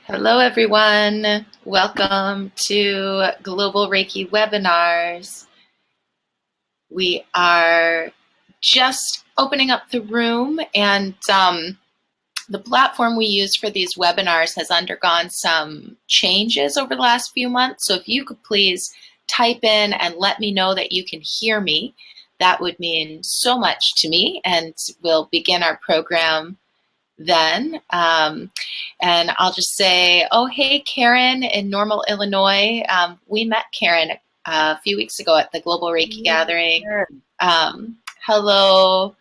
Hello, everyone. Welcome to Global Reiki Webinars. We are just opening up the room, and the platform we use for these webinars has undergone some changes over the last few months. So if you could please type in and let me know that you can hear me, that would mean so much to me, and we'll begin our program then. And I'll just say, oh, hey, Karen in Normal, Illinois. We met Karen a few weeks ago at the Global Reiki Gathering. Hello.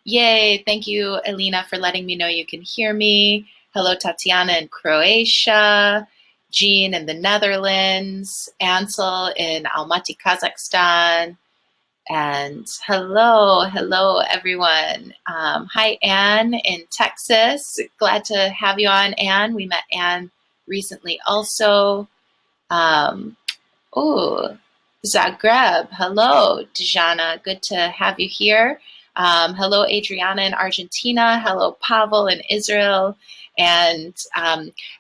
Yay. Thank you, Elena, for letting me know you can hear me. Hello, Tatiana in Croatia. Jean in the Netherlands. Ansel in Almaty, Kazakhstan. And hello everyone. Hi, Anne in Texas. Glad to have you on, Anne. We met Anne recently also. Zagreb. Hello, Dejana. Good to have you here. Hello, Adriana in Argentina. Hello, Pavel in Israel. And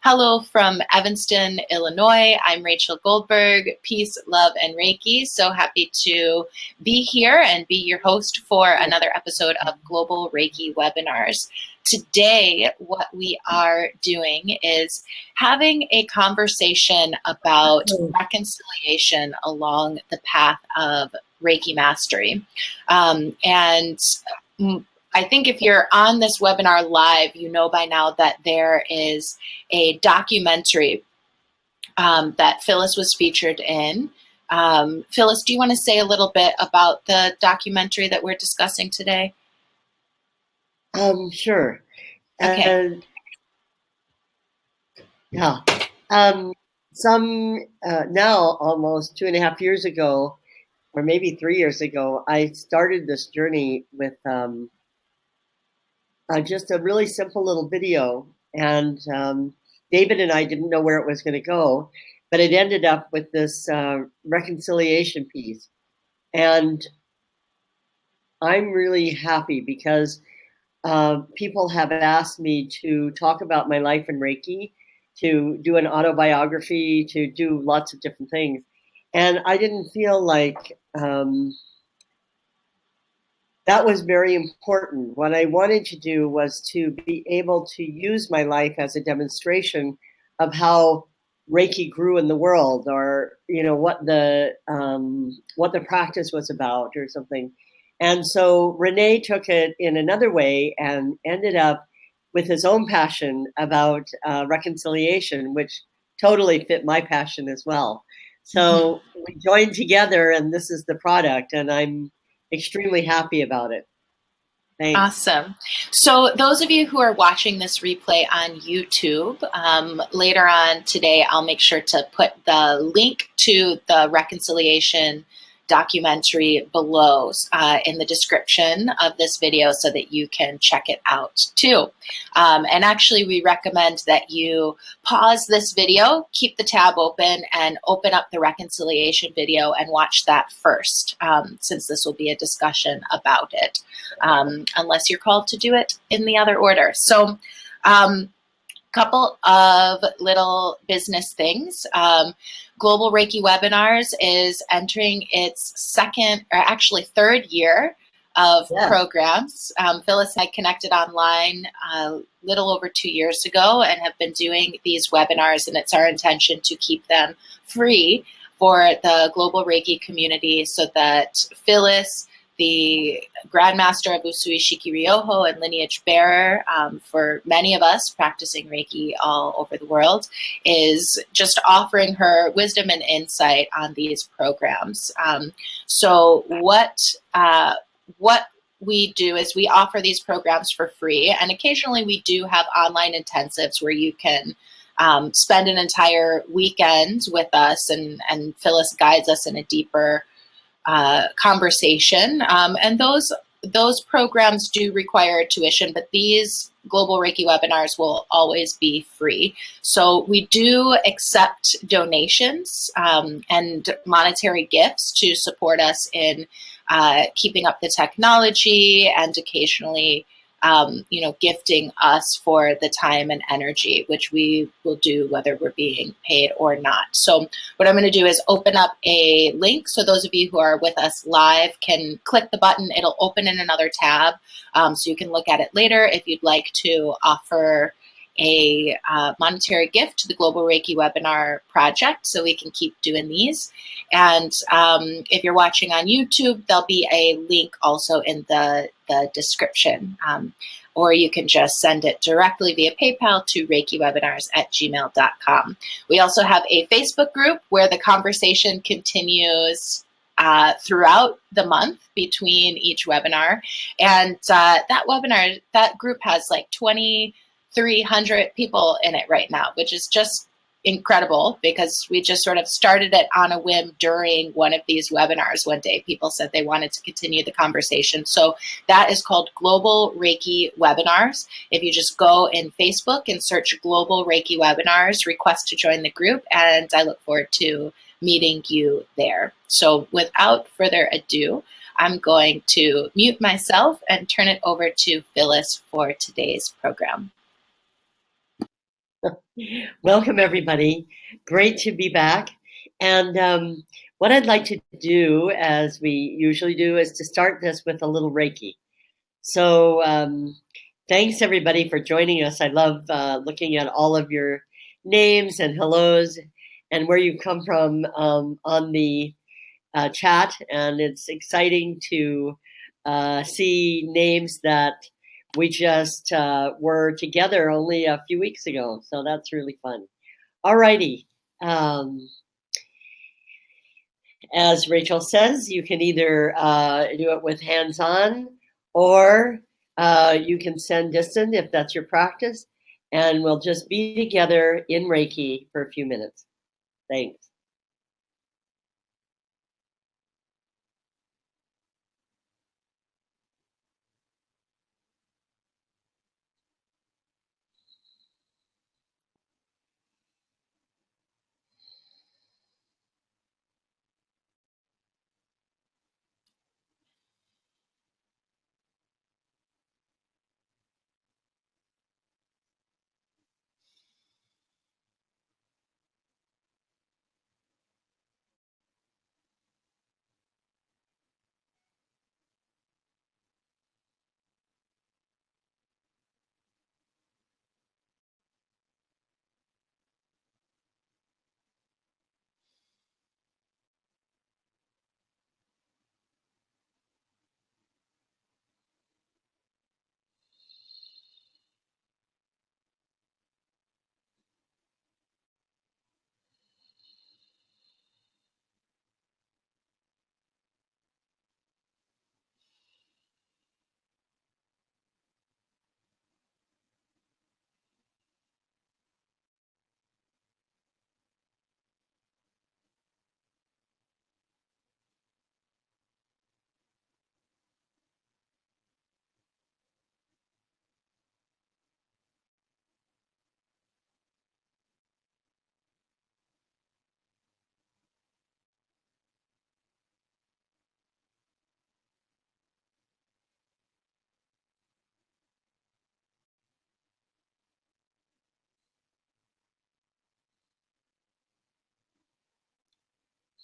hello from Evanston, Illinois. I'm Rachel Goldberg. Peace, love, and Reiki. So happy to be here and be your host for another episode of Global Reiki Webinars. Today, what we are doing is having a conversation about reconciliation along the path of Reiki mastery. And I think if you're on this webinar live, you know by now that there is a documentary that Phyllis was featured in. Phyllis, do you want to say a little bit about the documentary that we're discussing today? Sure. Okay. Now, almost 2.5 years ago, or maybe 3 years ago, I started this journey with just a really simple little video. And David and I didn't know where it was going to go, but it ended up with this reconciliation piece. And I'm really happy because people have asked me to talk about my life in Reiki, to do an autobiography, to do lots of different things. And I didn't feel like that was very important. What I wanted to do was to be able to use my life as a demonstration of how Reiki grew in the world, or what the practice was about, or something. And so Renee took it in another way and ended up with his own passion about reconciliation, which totally fit my passion as well. So we joined together, and this is the product, and I'm extremely happy about it. Thanks. Awesome. So those of you who are watching this replay on YouTube, later on today, I'll make sure to put the link to the reconciliation documentary below in the description of this video so that you can check it out too. And actually, we recommend that you pause this video, keep the tab open, and open up the reconciliation video and watch that first, since this will be a discussion about it, unless you're called to do it in the other order. So, couple of little business things. Global Reiki Webinars is entering its third year of programs. Phyllis and I connected online a little over 2 years ago and have been doing these webinars, and it's our intention to keep them free for the Global Reiki community so that Phyllis, the Grandmaster of Usui Shiki Ryoho and lineage bearer for many of us practicing Reiki all over the world, is just offering her wisdom and insight on these programs. So what we do is we offer these programs for free, and occasionally we do have online intensives where you can spend an entire weekend with us, and Phyllis guides us in a deeper conversation, and those programs do require tuition, but these Global Reiki webinars will always be free. So we do accept donations and monetary gifts to support us in keeping up the technology and occasionally gifting us for the time and energy, which we will do whether we're being paid or not. So what I'm going to do is open up a link. So those of you who are with us live can click the button. It'll open in another tab. So you can look at it later if you'd like to offer a monetary gift to the Global Reiki Webinar Project so we can keep doing these. And if you're watching on YouTube, there'll be a link also in the description. Or you can just send it directly via PayPal to reikiwebinars@gmail.com. We also have a Facebook group where the conversation continues throughout the month between each webinar. And that group has like 2,300 people in it right now, which is just incredible because we just sort of started it on a whim during one of these webinars one day. People said they wanted to continue the conversation. So that is called Global Reiki Webinars. If you just go in Facebook and search Global Reiki Webinars, request to join the group, and I look forward to meeting you there. So without further ado, I'm going to mute myself and turn it over to Phyllis for today's program. Welcome, everybody. Great to be back. And what I'd like to do, as we usually do, is to start this with a little Reiki. So thanks, everybody, for joining us. I love looking at all of your names and hellos and where you come from on the chat. And it's exciting to see names that we just were together only a few weeks ago. So that's really fun. All righty. As Rachel says, you can either do it with hands-on or you can send distant if that's your practice. And we'll just be together in Reiki for a few minutes. Thanks.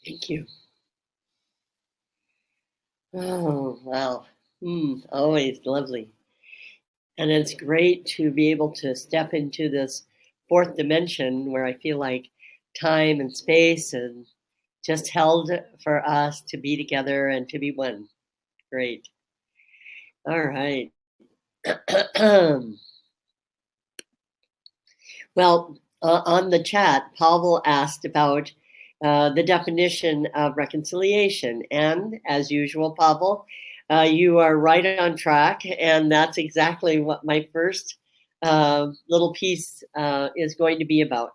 Thank you. Oh, wow. Always lovely. And it's great to be able to step into this fourth dimension where I feel like time and space and just held for us to be together and to be one. Great. All right. Well, on the chat, Pavel asked about the definition of reconciliation. And as usual, Pavel, you are right on track. And that's exactly what my first little piece is going to be about.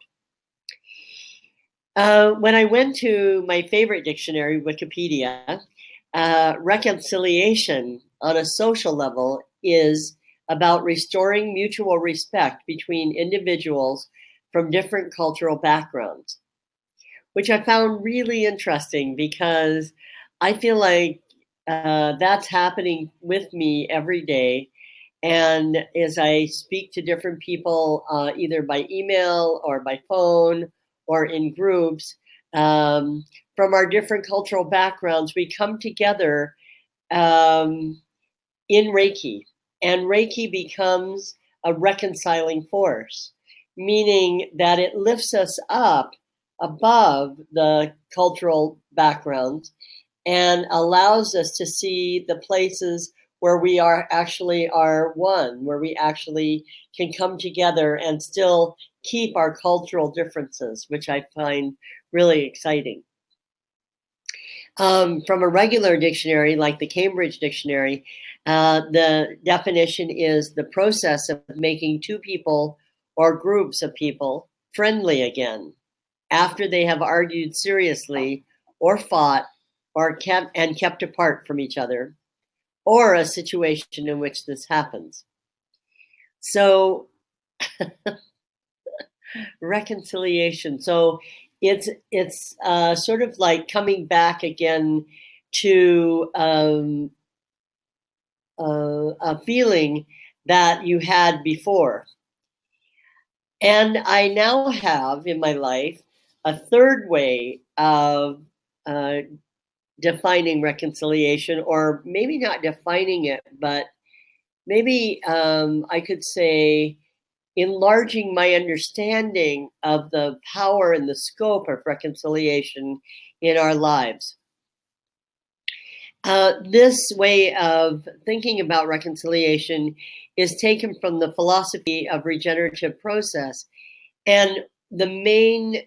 When I went to my favorite dictionary, Wikipedia, reconciliation on a social level is about restoring mutual respect between individuals from different cultural backgrounds, which I found really interesting because I feel like that's happening with me every day. And as I speak to different people, either by email or by phone or in groups, from our different cultural backgrounds, we come together in Reiki. And Reiki becomes a reconciling force, meaning that it lifts us up above the cultural backgrounds and allows us to see the places where we are one, where we actually can come together and still keep our cultural differences, which I find really exciting. From a regular dictionary, like the Cambridge Dictionary, the definition is the process of making two people or groups of people friendly again after they have argued seriously or fought or kept apart from each other, or a situation in which this happens. So reconciliation. So it's sort of like coming back again to a feeling that you had before. And I now have in my life a third way of defining reconciliation, or maybe not defining it, but maybe I could say enlarging my understanding of the power and the scope of reconciliation in our lives. This way of thinking about reconciliation is taken from the philosophy of regenerative process. And the main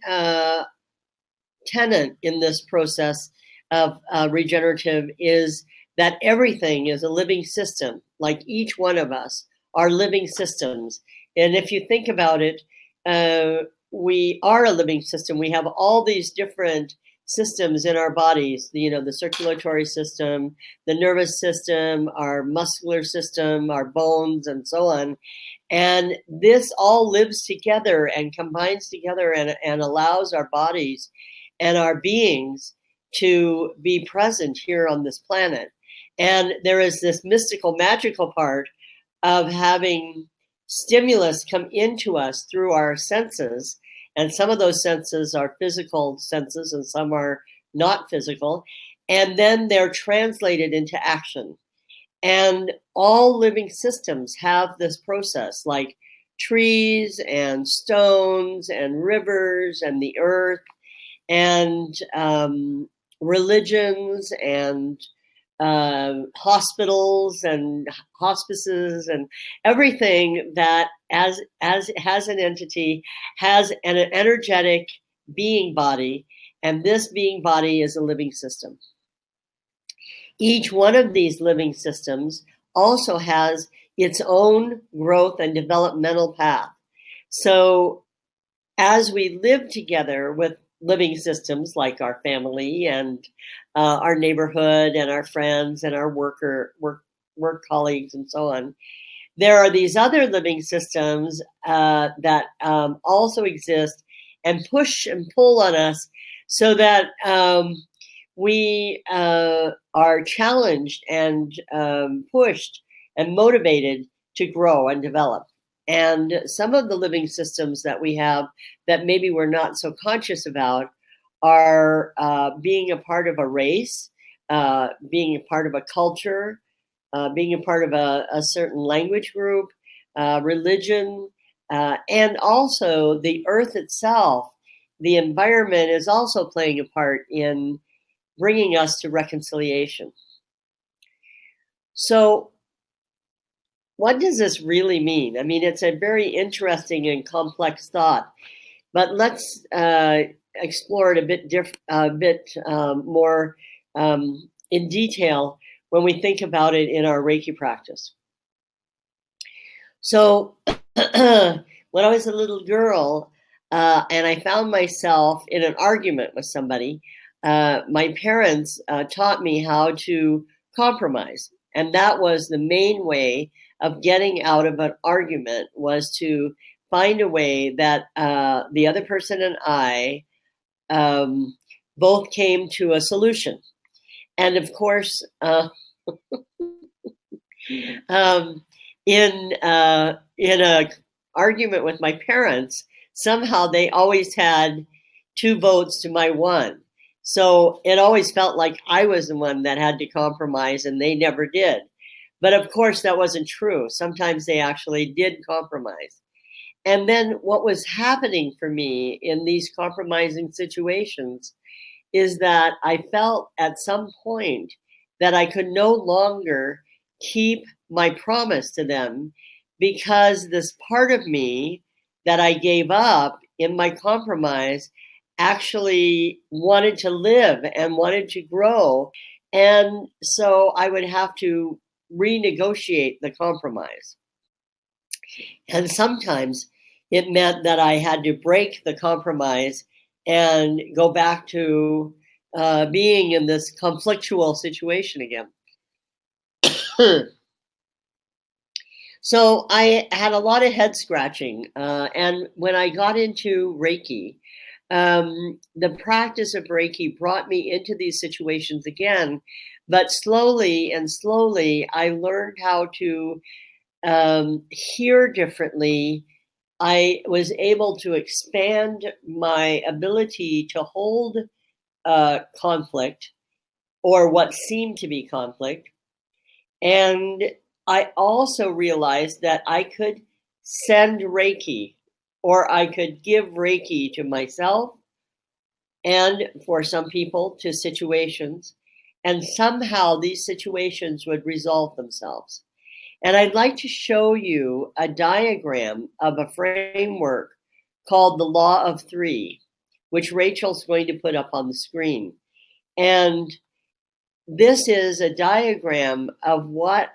tenet in this process of regenerative is that everything is a living system, like each one of us are living systems. And if you think about it, we are a living system. We have all these different systems in our bodies, the circulatory system, the nervous system, our muscular system, our bones, and so on. And this all lives together and combines together and allows our bodies and our beings to be present here on this planet. And there is this mystical, magical part of having stimulus come into us through our senses. And some of those senses are physical senses and some are not physical. And then they're translated into action. And all living systems have this process, like trees and stones and rivers and the earth and religions and hospitals and hospices and everything that as has an entity has an energetic being body, and this being body is a living system. Each one of these living systems also has its own growth and developmental path. So as we live together with living systems like our family and our neighborhood and our friends and our work colleagues and so on, there are these other living systems that also exist and push and pull on us so that we are challenged and pushed and motivated to grow and develop. And some of the living systems that we have that maybe we're not so conscious about are being a part of a race, being a part of a culture, being a part of a certain language group, religion, and also the earth itself. The environment is also playing a part in bringing us to reconciliation. So what does this really mean? I mean, it's a very interesting and complex thought, but let's explore it a bit more in detail when we think about it in our Reiki practice. So when I was a little girl and I found myself in an argument with somebody, my parents taught me how to compromise. And that was the main way of getting out of an argument, was to find a way that the other person and I both came to a solution. And of course, in a argument with my parents, somehow they always had 2 votes to my 1. So it always felt like I was the one that had to compromise and they never did. But of course, that wasn't true. Sometimes they actually did compromise. And then what was happening for me in these compromising situations is that I felt at some point that I could no longer keep my promise to them because this part of me that I gave up in my compromise actually wanted to live and wanted to grow. And so I would have to renegotiate the compromise. And sometimes it meant that I had to break the compromise and go back to being in this conflictual situation again. So I had a lot of head scratching. And when I got into Reiki, the practice of Reiki brought me into these situations again. But slowly and slowly, I learned how to hear differently. I was able to expand my ability to hold conflict or what seemed to be conflict. And I also realized that I could send Reiki or I could give Reiki to myself and for some people to situations. And somehow these situations would resolve themselves. And I'd like to show you a diagram of a framework called the Law of Three, which Rachel's going to put up on the screen. And this is a diagram of what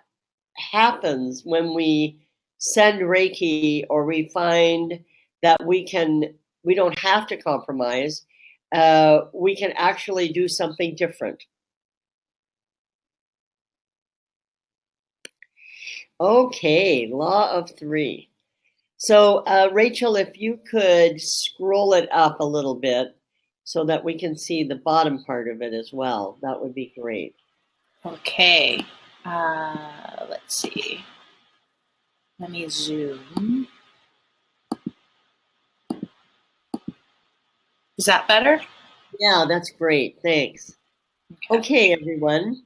happens when we send Reiki or we find that we don't have to compromise. We can actually do something different. Okay, Law of Three. So, Rachel, if you could scroll it up a little bit so that we can see the bottom part of it as well, that would be great. Okay. Let's see. Let me zoom. Is that better? Yeah, that's great. Thanks. Okay. Okay, everyone.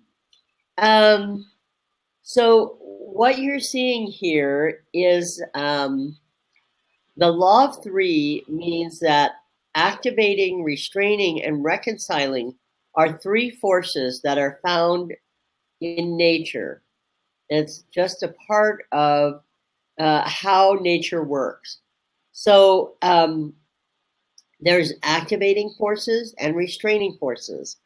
So what you're seeing here is the Law of Three means that activating, restraining, and reconciling are 3 forces that are found in nature. It's just a part of how nature works. So there's activating forces and restraining forces.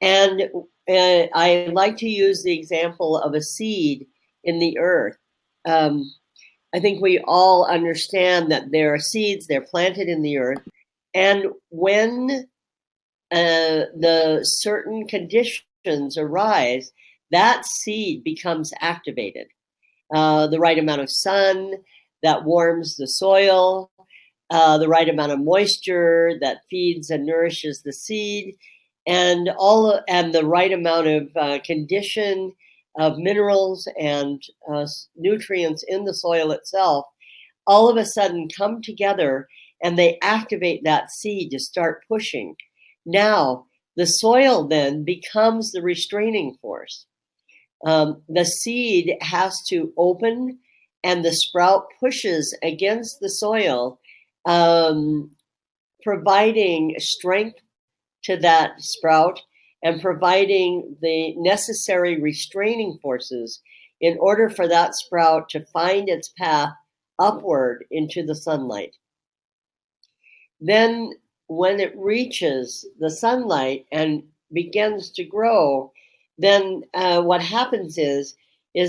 And I like to use the example of a seed in the earth. I think we all understand that there are seeds, they're planted in the earth. And when the certain conditions arise, that seed becomes activated. The right amount of sun that warms the soil, the right amount of moisture that feeds and nourishes the seed, and the right amount of condition of minerals and nutrients in the soil itself, all of a sudden come together and they activate that seed to start pushing. Now, the soil then becomes the restraining force. The seed has to open and the sprout pushes against the soil, providing strength to that sprout and providing the necessary restraining forces in order for that sprout to find its path upward into the sunlight. Then when it reaches the sunlight and begins to grow, then what happens is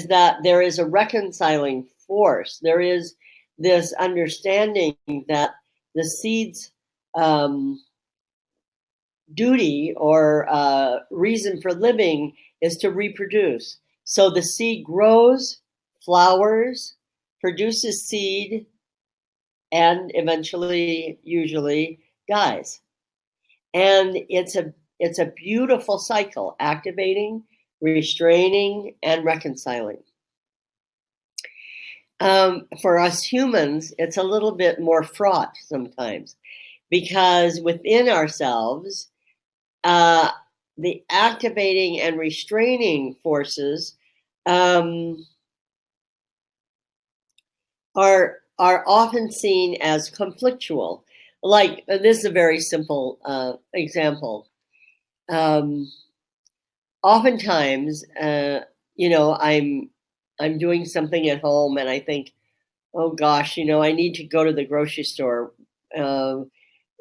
that there is a reconciling force. There is this understanding that the seed's duty or reason for living is to reproduce. So the seed grows, flowers, produces seed, and eventually, usually, dies. And it's a beautiful cycle, activating, restraining, and reconciling. For us humans, it's a little bit more fraught sometimes, because within ourselves, the activating and restraining forces are often seen as conflictual. Like, this is a very simple example. Oftentimes, I'm doing something at home, and I think, oh gosh, I need to go to the grocery store.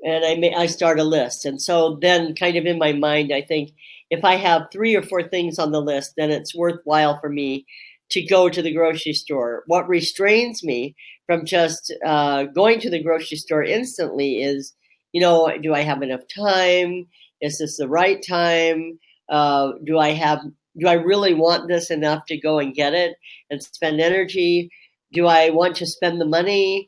And I start a list. And so then kind of in my mind, I think if I have 3 or 4 things on the list, then it's worthwhile for me to go to the grocery store. What restrains me from just going to the grocery store instantly is, do I have enough time? Is this the right time? Do I really want this enough to go and get it and spend energy? Do I want to spend the money?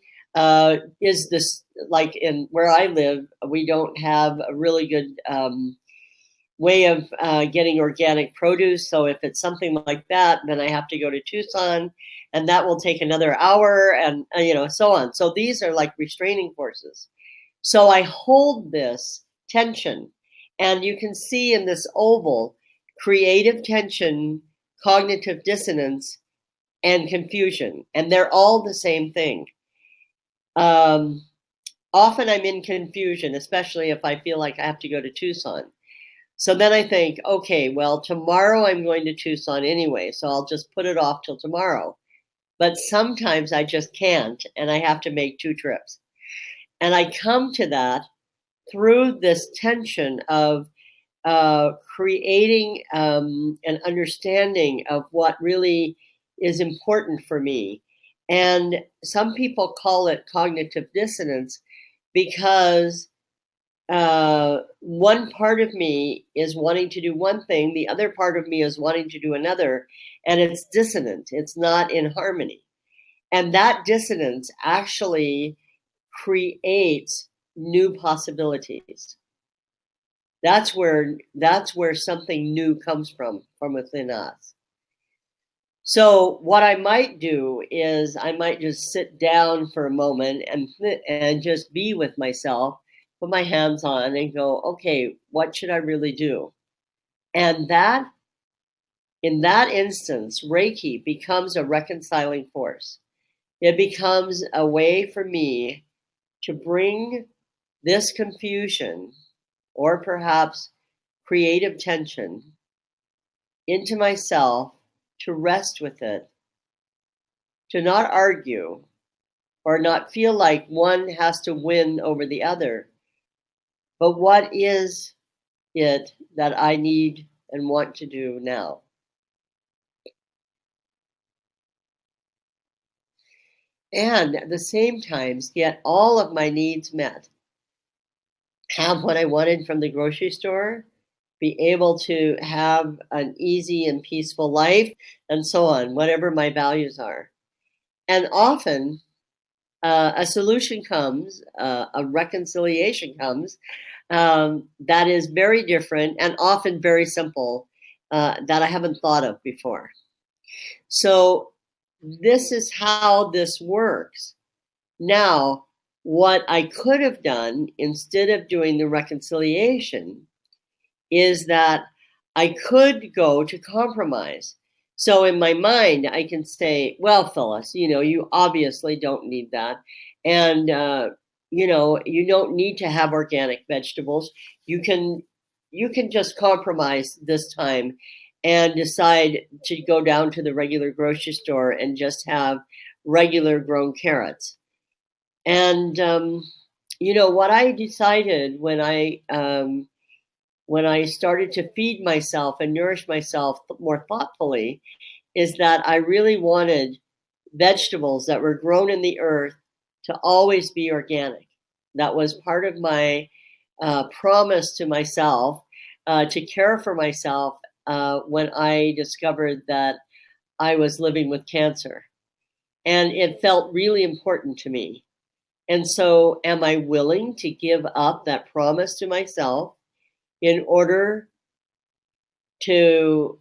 Is this, like in where I live, we don't have a really good way of getting organic produce. So if it's something like that, then I have to go to Tucson, and that will take another hour, and so on. So these are like restraining forces. So I hold this tension, and you can see in this oval creative tension, cognitive dissonance, and confusion, and they're all the same thing. Often I'm in confusion, especially if I feel like I have to go to Tucson. So then I think, okay, well, tomorrow I'm going to Tucson anyway, so I'll just put it off till tomorrow. But sometimes I just can't, and I have to make 2 trips. And I come to that through this tension of creating an understanding of what really is important for me. And some people call it cognitive dissonance, because one part of me is wanting to do one thing, the other part of me is wanting to do another, and it's dissonant. It's not in harmony. And that dissonance actually creates new possibilities. That's where something new comes from within us. So what I might do is I might just sit down for a moment and just be with myself, put my hands on and go, okay, what should I really do? And in that instance, Reiki becomes a reconciling force. It becomes a way for me to bring this confusion, or perhaps creative tension, into myself, to rest with it, to not argue or not feel like one has to win over the other, but what is it that I need and want to do now? And at the same time, get all of my needs met. Have what I wanted from the grocery store, be able to have an easy and peaceful life, and so on, whatever my values are. And often a solution comes, a reconciliation comes, that is very different and often very simple, that I haven't thought of before. So this is how this works. Now, what I could have done instead of doing the reconciliation is that I could go to compromise. So in my mind, I can say, well, Phyllis, you obviously don't need that. And, you don't need to have organic vegetables. You can just compromise this time and decide to go down to the regular grocery store and just have regular grown carrots. And, what I decided when I started to feed myself and nourish myself more thoughtfully is that I really wanted vegetables that were grown in the earth to always be organic. That was part of my promise to myself, to care for myself when I discovered that I was living with cancer. And it felt really important to me. And so, am I willing to give up that promise to myself in order to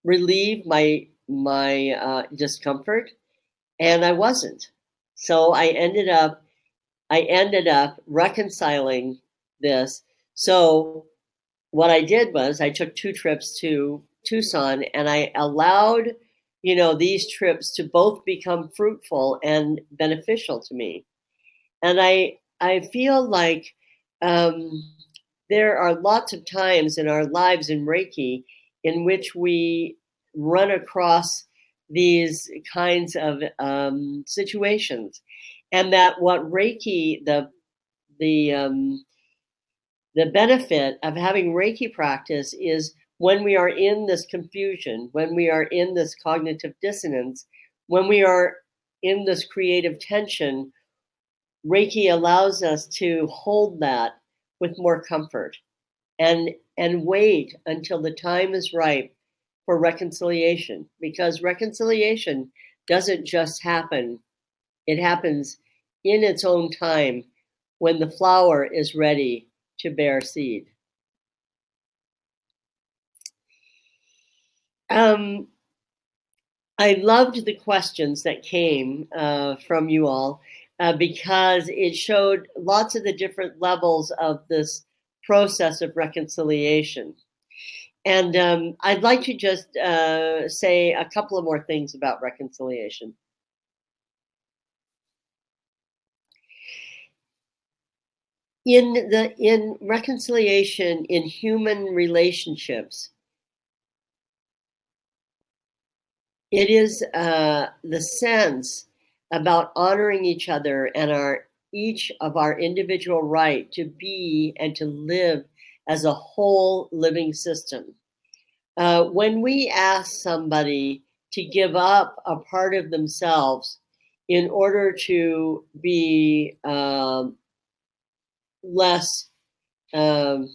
relieve my my discomfort, and I wasn't. So I ended up reconciling this. So what I did was I took 2 trips to Tucson, and I allowed, these trips to both become fruitful and beneficial to me. And I feel like um, there are lots of times in our lives in Reiki in which we run across these kinds of situations, and that what Reiki, the um, the benefit of having Reiki practice is when we are in this confusion, when we are in this cognitive dissonance, when we are in this creative tension, Reiki allows us to hold that with more comfort and wait until the time is ripe for reconciliation, because reconciliation doesn't just happen. It happens in its own time when the flower is ready to bear seed. I loved the questions that came from you all because it showed lots of the different levels of this process of reconciliation. And I'd like to just say a couple of more things about reconciliation. In reconciliation in human relationships, it is the sense about honoring each other and each of our individual right to be and to live as a whole living system. When we ask somebody to give up a part of themselves in order to be less, um,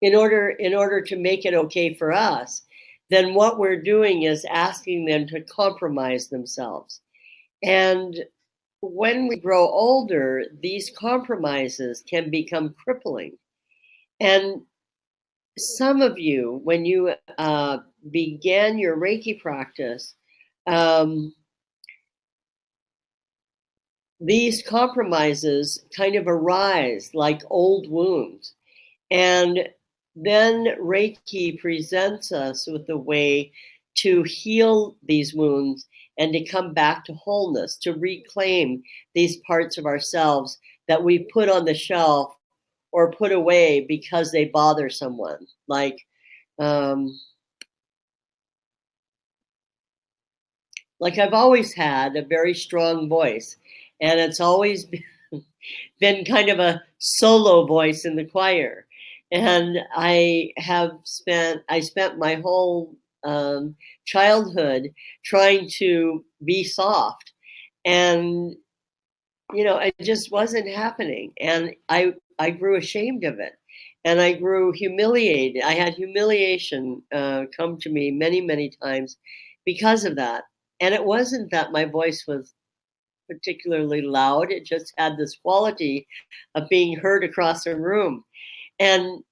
in order to make it okay for us, then what we're doing is asking them to compromise themselves. And when we grow older, these compromises can become crippling. And some of you, when you began your Reiki practice, these compromises kind of arise like old wounds. And then Reiki presents us with a way to heal these wounds and to come back to wholeness, to reclaim these parts of ourselves that we put on the shelf or put away because they bother someone. Like I've always had a very strong voice, and it's always been kind of a solo voice in the choir. And I spent my whole childhood trying to be soft, and it just wasn't happening. And I grew ashamed of it, and I grew humiliated. I had humiliation come to me many times because of that. And it wasn't that my voice was particularly loud. It just had this quality of being heard across a room. And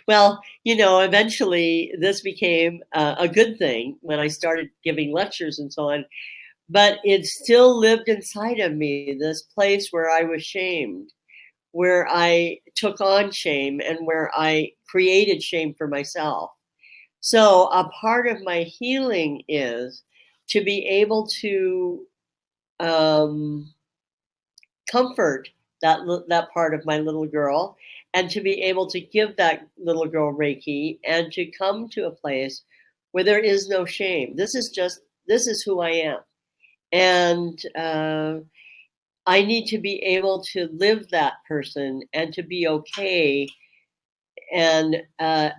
well, eventually this became a good thing when I started giving lectures and so on. But it still lived inside of me, this place where I was shamed, where I took on shame, and where I created shame for myself. So a part of my healing is to be able to comfort that part of my little girl, and to be able to give that little girl Reiki, and to come to a place where there is no shame. This is who I am, and I need to be able to live that person and to be okay, and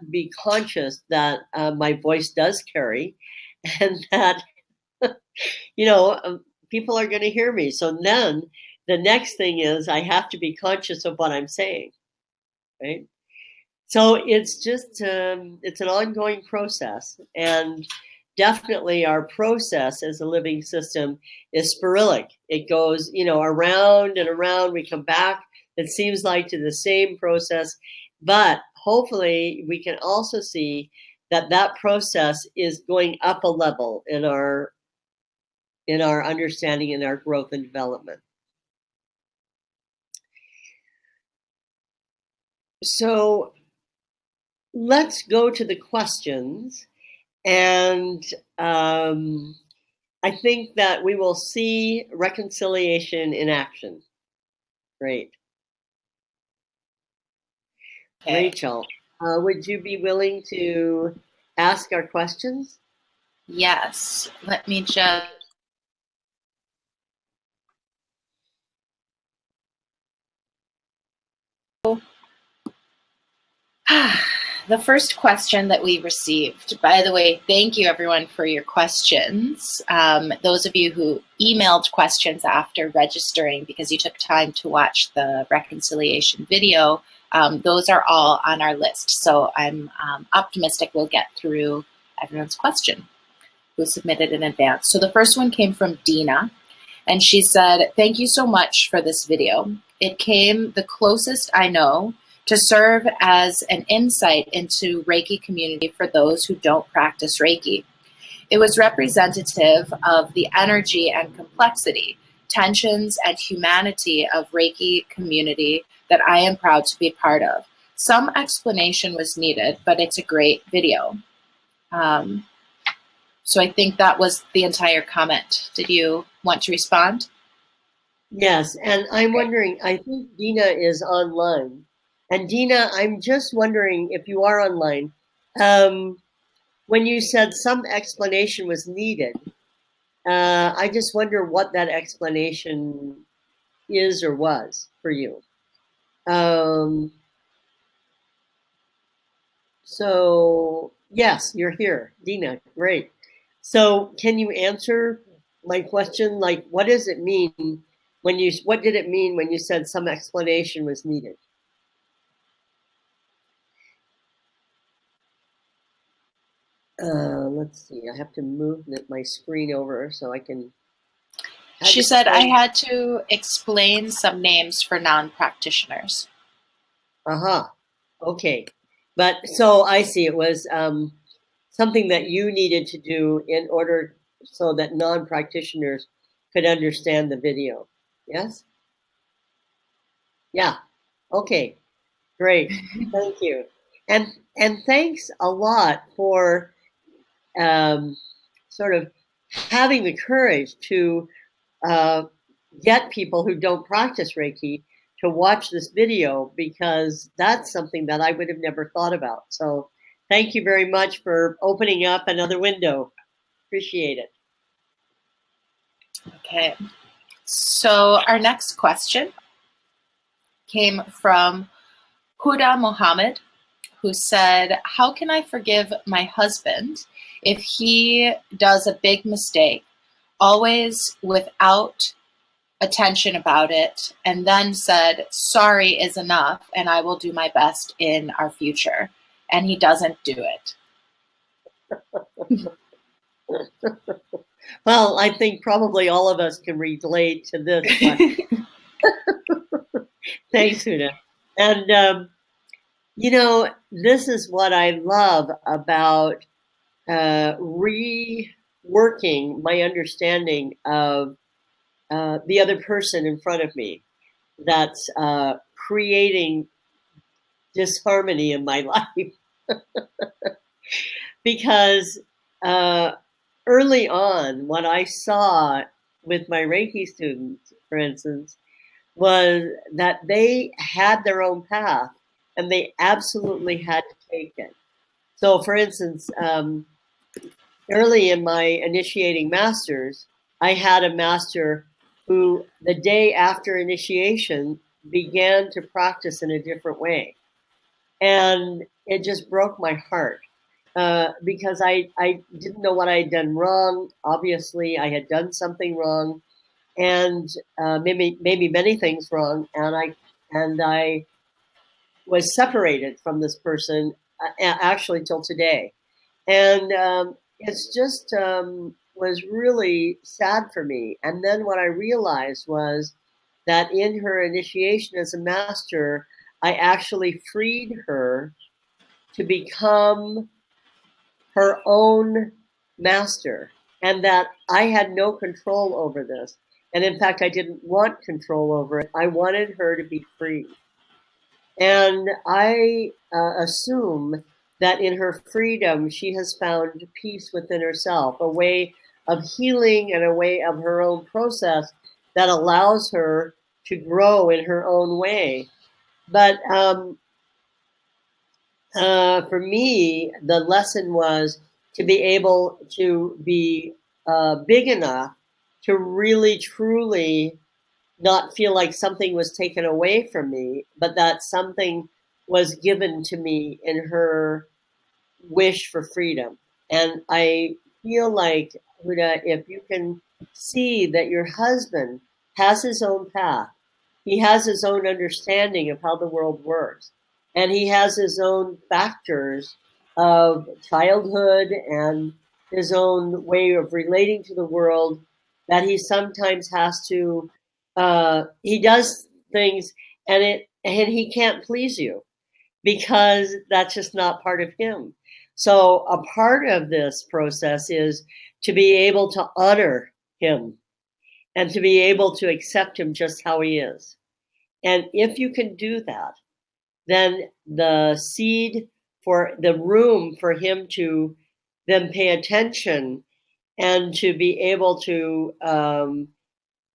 be conscious that my voice does carry, and that people are going to hear me. So then the next thing is I have to be conscious of what I'm saying, right? So it's just it's an ongoing process, and definitely our process as a living system is sporadic. It goes, around and around. We come back, it seems like, to the same process, but hopefully we can also see that process is going up a level in our understanding and our growth and development. So let's go to the questions, and I think that we will see reconciliation in action. Great. Okay. Rachel, would you be willing to ask our questions? Yes. Let me just... The first question that we received, by the way, thank you everyone for your questions. Those of you who emailed questions after registering because you took time to watch the reconciliation video, those are all on our list. So I'm optimistic we'll get through everyone's question who submitted in advance. So the first one came from Dina, and she said, "Thank you so much for this video. It came the closest I know to serve as an insight into Reiki community for those who don't practice Reiki. It was representative of the energy and complexity, tensions and humanity of Reiki community that I am proud to be part of. Some explanation was needed, but it's a great video." So I think that was the entire comment. Did you want to respond? Yes, and I'm wondering, I think Dina is online. And Dina, I'm just wondering if you are online. When you said some explanation was needed, I just wonder what that explanation is or was for you. So yes, you're here, Dina. Great. So can you answer my question? Like, what does it mean when you? What did it mean when you said some explanation was needed? Let's see. I have to move my screen over so I can. She said I had to explain some names for non-practitioners. Okay. But so I see it was something that you needed to do in order so that non-practitioners could understand the video. Yes? Yeah. Okay. Great. Thank you. And thanks a lot for sort of having the courage to get people who don't practice Reiki to watch this video, because that's something that I would have never thought about. So thank you very much for opening up another window. Appreciate it. Okay. So our next question came from Huda Mohammed, who said, "How can I forgive my husband if he does a big mistake, always without attention about it, and then said, 'Sorry is enough, and I will do my best in our future,' and he doesn't do it?" Well, I think probably all of us can relate to this question. Thanks, Huda. And, you know, this is what I love about reworking my understanding of the other person in front of me that's creating disharmony in my life. Because early on, what I saw with my Reiki students, for instance, was that they had their own path and they absolutely had to take it. So, for instance, early in my initiating masters, I had a master who, the day after initiation, began to practice in a different way. And it just broke my heart because I didn't know what I had done wrong. Obviously, I had done something wrong, and maybe many things wrong. And I was separated from this person actually till today. And it's just was really sad for me. And then what I realized was that in her initiation as a master, I actually freed her to become her own master, and that I had no control over this. And in fact, I didn't want control over it. I wanted her to be free. And I assume that in her freedom, she has found peace within herself, a way of healing and a way of her own process that allows her to grow in her own way. But for me, the lesson was to be able to be big enough to really, truly not feel like something was taken away from me, but that something was given to me in her wish for freedom. And I feel like, Huda, if you can see that your husband has his own path, he has his own understanding of how the world works, and he has his own factors of childhood and his own way of relating to the world, that he sometimes has to, he does things and he can't please you because that's just not part of him. So a part of this process is to be able to honor him and to be able to accept him just how he is. And if you can do that, then the seed for the room for him to then pay attention and to be able to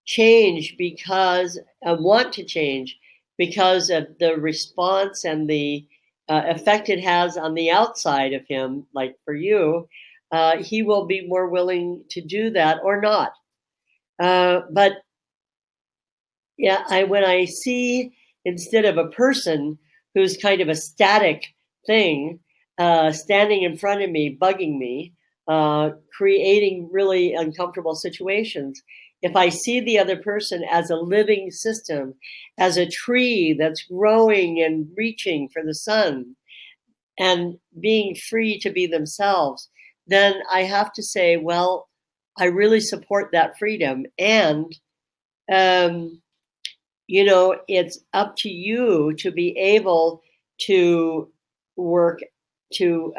change because want to change because of the response and the effect it has on the outside of him, like for you, he will be more willing to do that or not. But yeah, when I see, instead of a person who's kind of a static thing standing in front of me, bugging me, creating really uncomfortable situations, if I see the other person as a living system, as a tree that's growing and reaching for the sun and being free to be themselves, then I have to say, well, I really support that freedom. And you know, it's up to you to be able to work to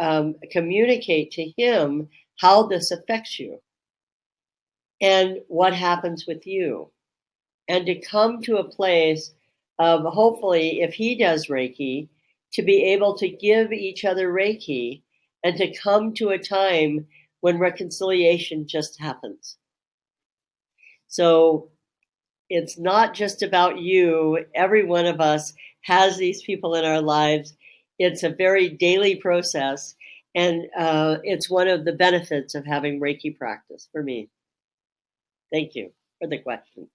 communicate to him how this affects you and what happens with you, and to come to a place of, hopefully, if he does Reiki, to be able to give each other Reiki and to come to a time when reconciliation just happens. So it's not just about you. Every one of us has these people in our lives. It's a very daily process, and it's one of the benefits of having Reiki practice for me. Thank you for the question.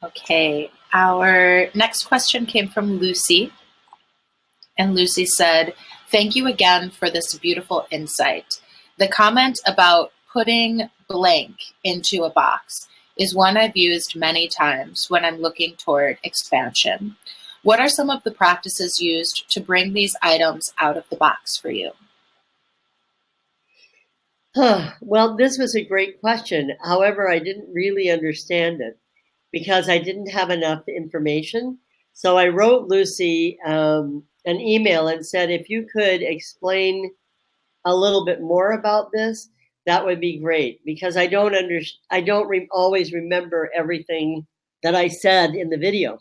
Okay, our next question came from Lucy. And Lucy said, "Thank you again for this beautiful insight. The comment about putting blank into a box is one I've used many times when I'm looking toward expansion. What are some of the practices used to bring these items out of the box for you?" Well, this was a great question. However, I didn't really understand it because I didn't have enough information. So I wrote Lucy an email and said, if you could explain a little bit more about this, that would be great, because I don't always remember everything that I said in the video.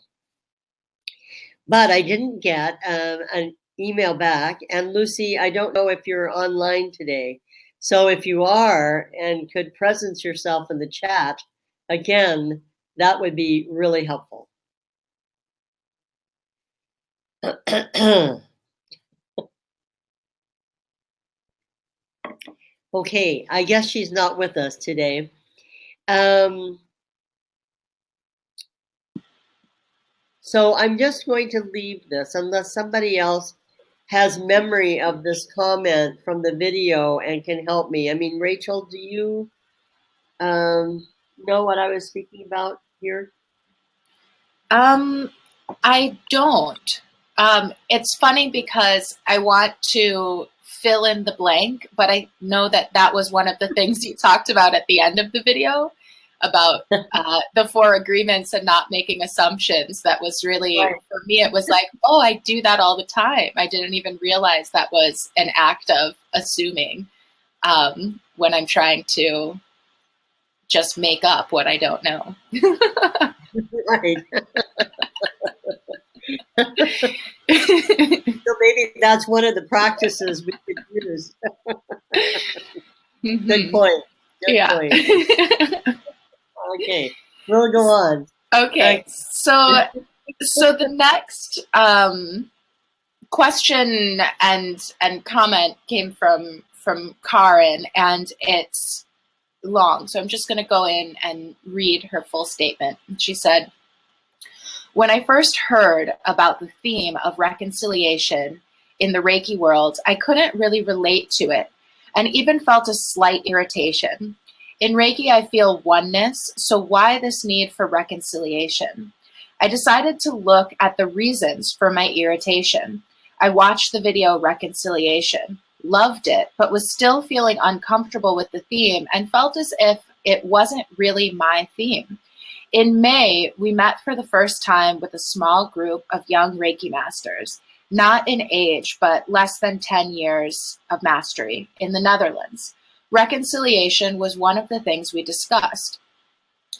But I didn't get an email back. And Lucy, I don't know if you're online today. So if you are and could presence yourself in the chat, again, that would be really helpful. Okay, I guess she's not with us today. So I'm just going to leave this unless somebody else has memory of this comment from the video and can help me. I mean, Rachel, do you know what I was speaking about here? I don't. It's funny because I want to fill in the blank, but I know that that was one of the things you talked about at the end of the video. about the four agreements and not making assumptions. That was really, Right. for me, it was like, oh, I do that all the time. I didn't even realize that was an act of assuming when I'm trying to just make up what I don't know. Right. So maybe that's one of the practices we could use. Mm-hmm. Good point. Good Yeah. point. Okay, we'll go on. Okay, so the next question and comment came from Karen, and it's long, so I'm just going to go in and read her full statement. She said, "When I first heard about the theme of reconciliation in the Reiki world, I couldn't really relate to it and even felt a slight irritation. In Reiki, I feel oneness, so why this need for reconciliation? I decided to look at the reasons for my irritation. I watched the video Reconciliation, loved it, but was still feeling uncomfortable with the theme and felt as if it wasn't really my theme. In May, we met for the first time with a small group of young Reiki masters, not in age, but less than 10 years of mastery, in the Netherlands. Reconciliation was one of the things we discussed.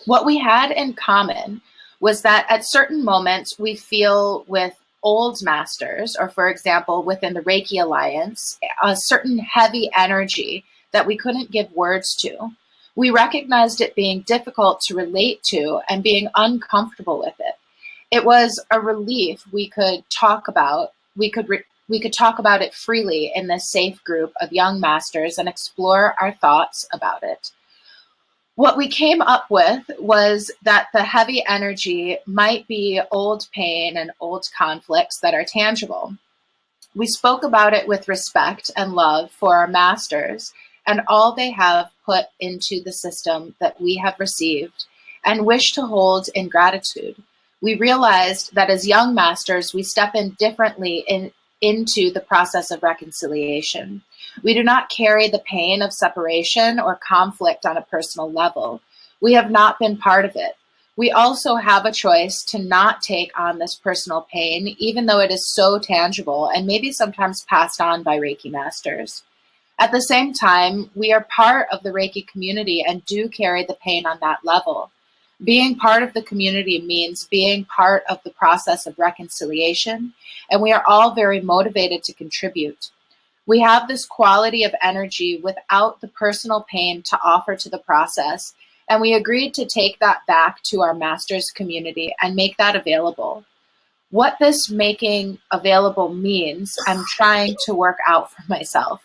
What we had in common was that at certain moments we feel with old masters, or for example, within the Reiki Alliance, a certain heavy energy that we couldn't give words to. We recognized it being difficult to relate to and being uncomfortable with it. It was a relief we could talk about. We could talk about it freely in this safe group of young masters and explore our thoughts about it. What we came up with was that the heavy energy might be old pain and old conflicts that are tangible. We spoke about it with respect and love for our masters and all they have put into the system that we have received and wish to hold in gratitude. We realized that as young masters, we step in differently into the process of reconciliation. We do not carry the pain of separation or conflict on a personal level. We have not been part of it. We also have a choice to not take on this personal pain, even though it is so tangible and maybe sometimes passed on by Reiki masters. At the same time, we are part of the Reiki community and do carry the pain on that level. Being part of the community means being part of the process of reconciliation, and we are all very motivated to contribute. We have this quality of energy without the personal pain to offer to the process, and we agreed to take that back to our masters community and make that available. What this making available means, I'm trying to work out for myself.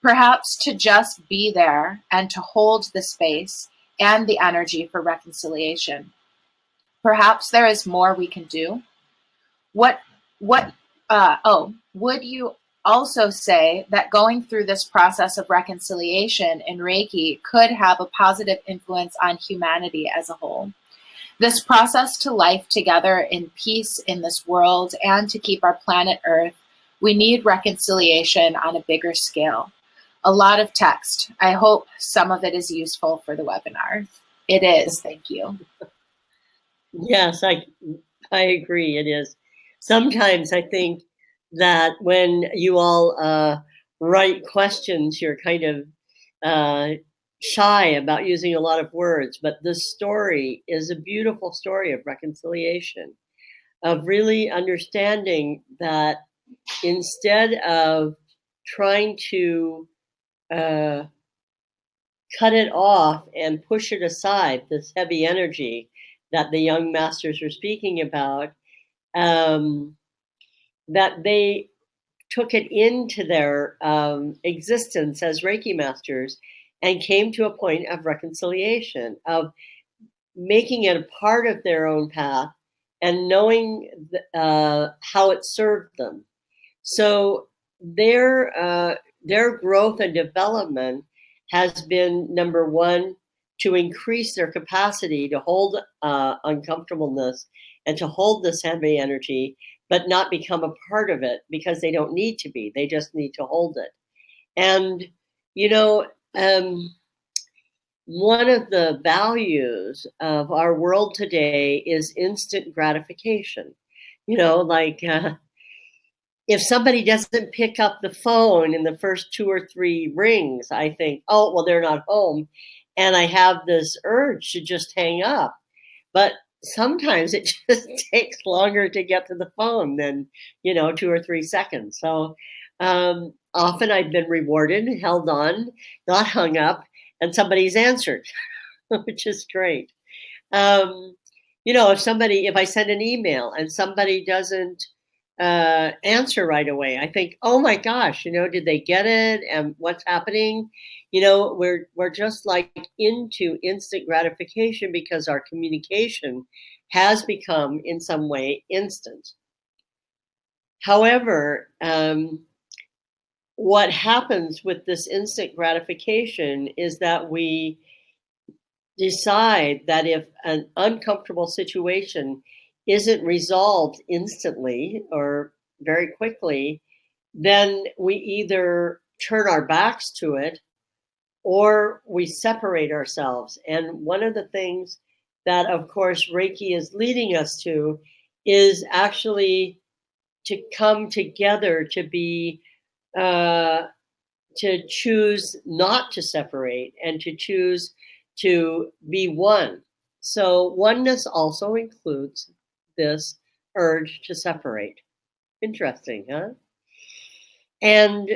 Perhaps to just be there and to hold the space and the energy for reconciliation. Perhaps there is more we can do. Would you also say that going through this process of reconciliation in Reiki could have a positive influence on humanity as a whole? This process to life together in peace in this world and to keep our planet Earth, we need reconciliation on a bigger scale. A lot of text. I hope some of it is useful for the webinar. It is. Thank you. Yes, I agree. It is. Sometimes I think that when you all write questions, you're kind of shy about using a lot of words, but this story is a beautiful story of reconciliation, of really understanding that instead of trying to cut it off and push it aside, this heavy energy that the young masters were speaking about, that they took it into their existence as Reiki masters and came to a point of reconciliation, of making it a part of their own path and knowing how it served them. So their growth and development has been, number one, to increase their capacity to hold uncomfortableness and to hold this heavy energy, but not become a part of it, because they don't need to be. They just need to hold it. And, one of the values of our world today is instant gratification. You know, like if somebody doesn't pick up the phone in the first 2 or 3 rings, I think, oh, well, they're not home. And I have this urge to just hang up. But sometimes it just takes longer to get to the phone than, 2 or 3 seconds. So often I've been rewarded, held on, not hung up, and somebody's answered, which is great. If I send an email and somebody doesn't answer right away, I think, oh my gosh, did they get it? And what's happening? We're just like into instant gratification because our communication has become in some way instant. However, what happens with this instant gratification is that we decide that if an uncomfortable situation isn't resolved instantly or very quickly, then we either turn our backs to it or we separate ourselves. And one of the things that, of course, Reiki is leading us to is actually to come together, to be to choose not to separate and to choose to be one. So oneness also includes this urge to separate. Interesting, huh? And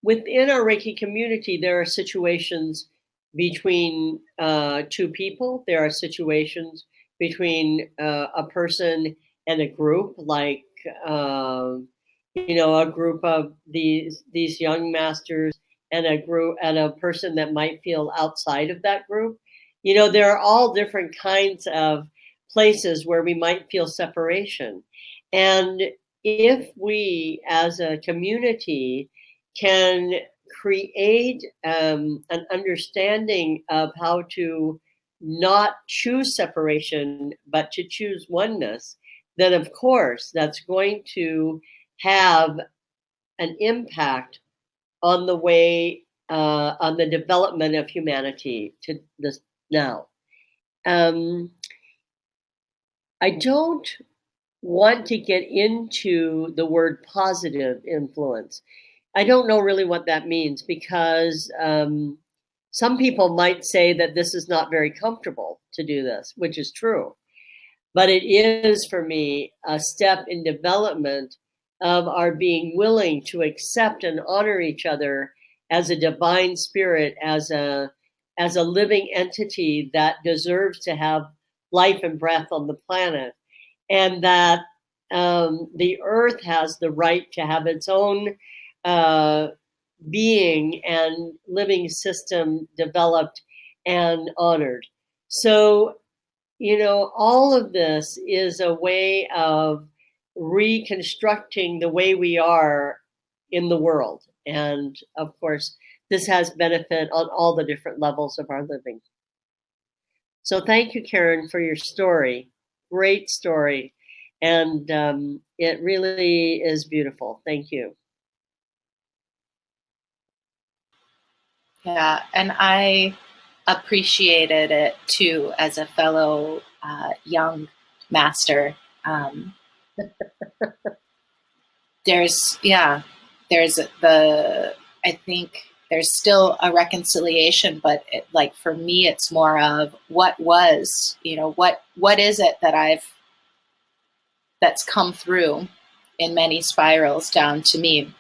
within our Reiki community, there are situations between 2 people. There are situations between a person and a group, like a group of these young masters and a person that might feel outside of that group. There are all different kinds of places where we might feel separation. And if we as a community can create an understanding of how to not choose separation, but to choose oneness, then of course that's going to have an impact on the way, on the development of humanity to this now. I don't want to get into the word positive influence. I don't know really what that means because some people might say that this is not very comfortable to do this, which is true. But it is, for me, a step in development of our being willing to accept and honor each other as a divine spirit, as a living entity that deserves to have life and breath on the planet, and that the earth has the right to have its own being and living system developed and honored. So, all of this is a way of reconstructing the way we are in the world. And of course, this has benefit on all the different levels of our living. So thank you, Karen, for your story. Great story. And it really is beautiful. Thank you. Yeah, and I appreciated it too as a fellow young master. I think there's still a reconciliation, but for me, it's more of what was, what is it that's come through in many spirals down to me.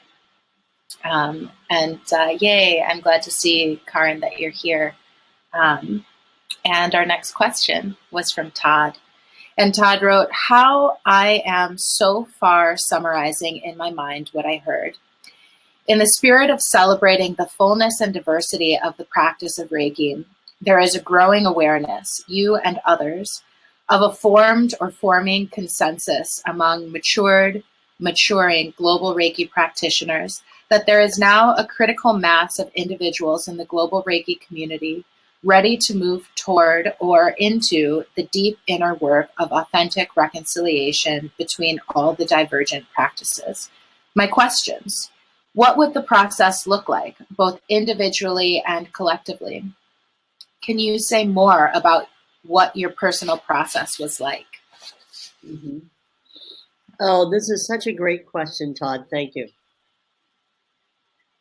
Yay, I'm glad to see, Karen, that you're here. And our next question was from Todd. And Todd wrote, how I am so far summarizing in my mind what I heard. In the spirit of celebrating the fullness and diversity of the practice of Reiki, there is a growing awareness, you and others, of a formed or forming consensus among maturing global Reiki practitioners that there is now a critical mass of individuals in the global Reiki community ready to move toward or into the deep inner work of authentic reconciliation between all the divergent practices. My questions: what would the process look like, both individually and collectively? Can you say more about what your personal process was like? Mm-hmm. Oh, this is such a great question, Todd. Thank you.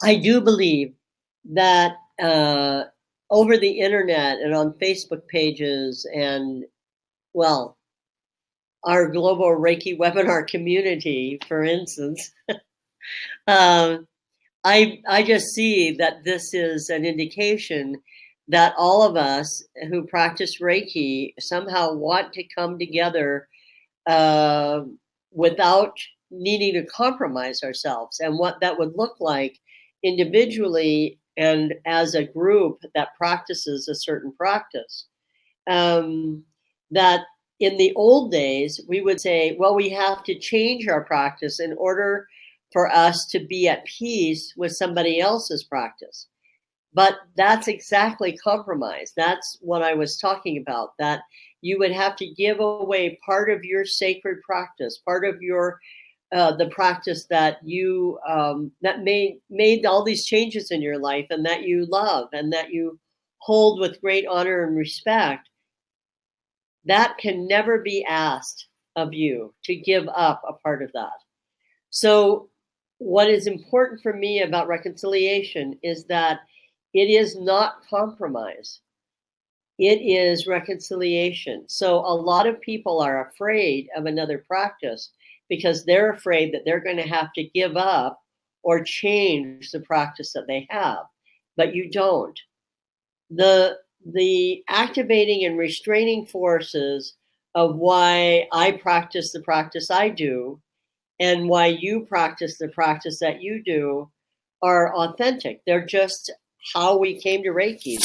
I do believe that over the internet and on Facebook pages and, well, our global Reiki webinar community, for instance, I just see that this is an indication that all of us who practice Reiki somehow want to come together without needing to compromise ourselves, and what that would look like individually and as a group that practices a certain practice. That in the old days, we would say, well, we have to change our practice in order for us to be at peace with somebody else's practice. But that's exactly compromise. That's what I was talking about, that you would have to give away part of your sacred practice, part of your the practice that you that made all these changes in your life and that you love and that you hold with great honor and respect. That can never be asked of you, to give up a part of that. So what is important for me about reconciliation is that it is not compromise. It is reconciliation. So a lot of people are afraid of another practice because they're afraid that they're going to have to give up or change the practice that they have. But you don't. The activating and restraining forces of why I practice the practice I do and why you practice the practice that you do are authentic. They're just how we came to Reiki.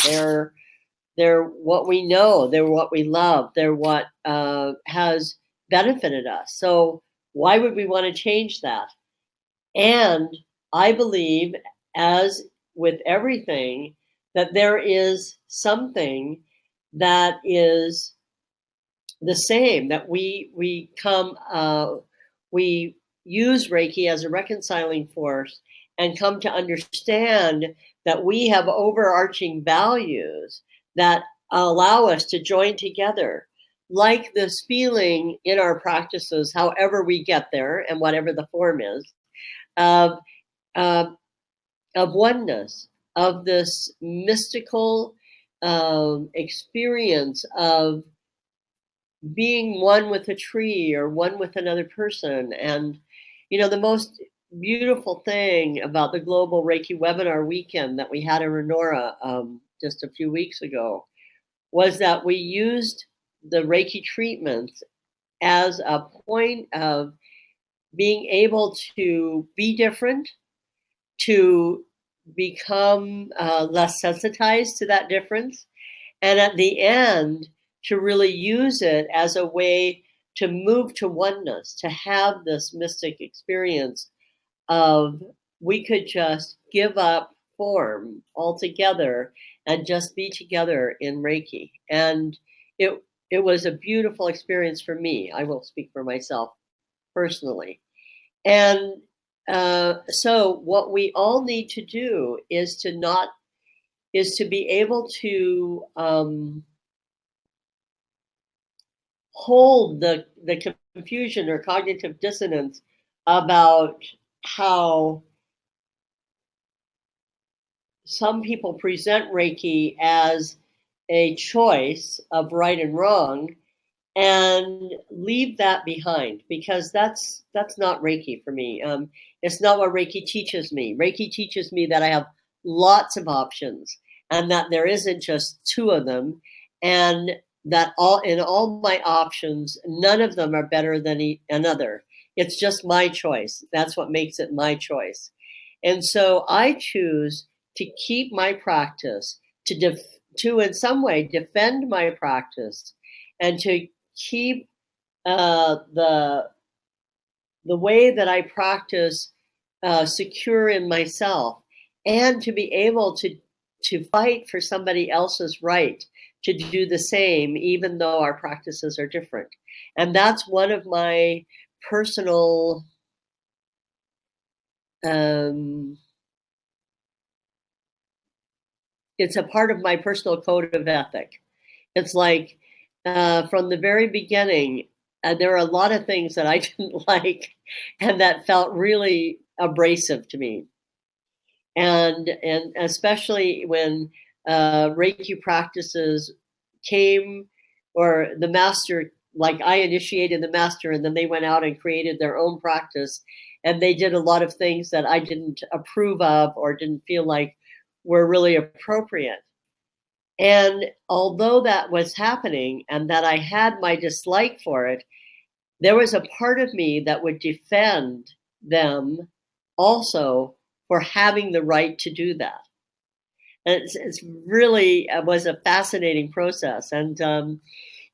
They're what we know. They're what we love. They're what has benefited us. So why would we want to change that? And I believe, as with everything, that there is something that is the same, that we use Reiki as a reconciling force and come to understand that we have overarching values that allow us to join together, like this feeling in our practices, however we get there and whatever the form is, of of oneness, of this mystical experience of being one with a tree or one with another person. And, you know, the most beautiful thing about the Global Reiki Webinar Weekend that we had in Renora just a few weeks ago was that we used the Reiki treatments as a point of being able to be different, to become less sensitized to that difference, and at the end, to really use it as a way to move to oneness, to have this mystic experience of we could just give up form altogether and just be together in Reiki. And it was a beautiful experience for me. I will speak for myself personally. And so what we all need to do is to be able to hold the confusion or cognitive dissonance about how some people present Reiki as a choice of right and wrong, and leave that behind, because that's not Reiki for me. It's not what Reiki teaches me. Reiki teaches me that I have lots of options and that there isn't just two of them, and that all my options, none of them are better than another. It's just my choice. That's what makes it my choice. And so I choose to keep my practice, to in some way defend my practice, and to keep the way that I practice secure in myself, and to be able to fight for somebody else's right to do the same, even though our practices are different. And that's one of my personal it's a part of my personal code of ethic. It's like from the very beginning, there are a lot of things that I didn't like and that felt really abrasive to me. And especially when Reiki practices came, or the master, like I initiated the master and then they went out and created their own practice, and they did a lot of things that I didn't approve of or didn't feel like were really appropriate. And although that was happening and that I had my dislike for it, there was a part of me that would defend them also for having the right to do that. And it's really was a fascinating process. And,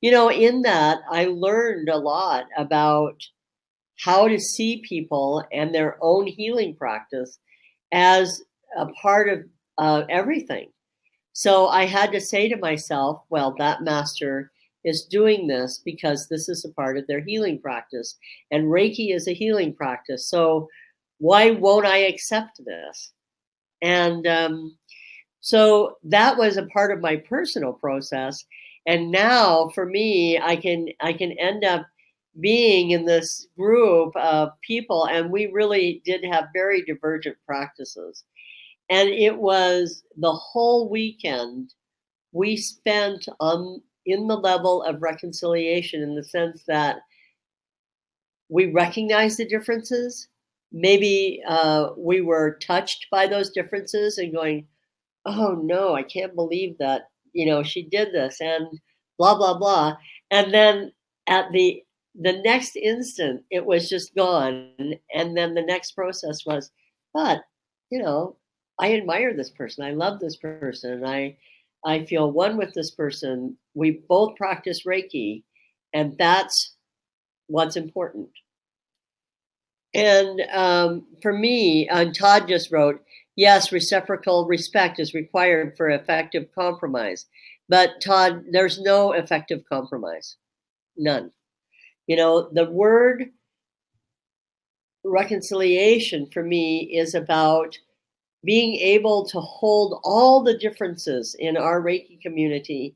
in that, I learned a lot about how to see people and their own healing practice as a part of everything. So I had to say to myself, well, that master is doing this because this is a part of their healing practice. And Reiki is a healing practice. So why won't I accept this? And so that was a part of my personal process. And now for me, I can end up being in this group of people, and we really did have very divergent practices. And it was the whole weekend we spent in the level of reconciliation, in the sense that we recognized the differences. Maybe we were touched by those differences and going, oh no, I can't believe that, she did this, and blah, blah, blah. And then at the next instant, it was just gone. And then the next process was, but, I admire this person. I love this person. I feel one with this person. We both practice Reiki, and that's what's important. And for me, Todd just wrote, yes, reciprocal respect is required for effective compromise. But Todd, there's no effective compromise. None. The word reconciliation for me is about being able to hold all the differences in our Reiki community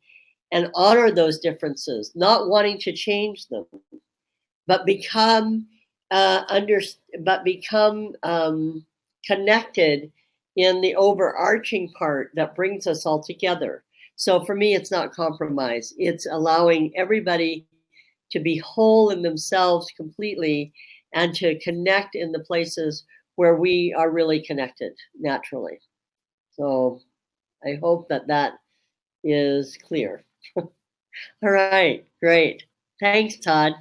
and honor those differences, not wanting to change them, but become connected in the overarching part that brings us all together. So for me, it's not compromise. It's allowing everybody to be whole in themselves completely and to connect in the places where we are really connected naturally. So I hope that is clear. All right, great. Thanks, Todd.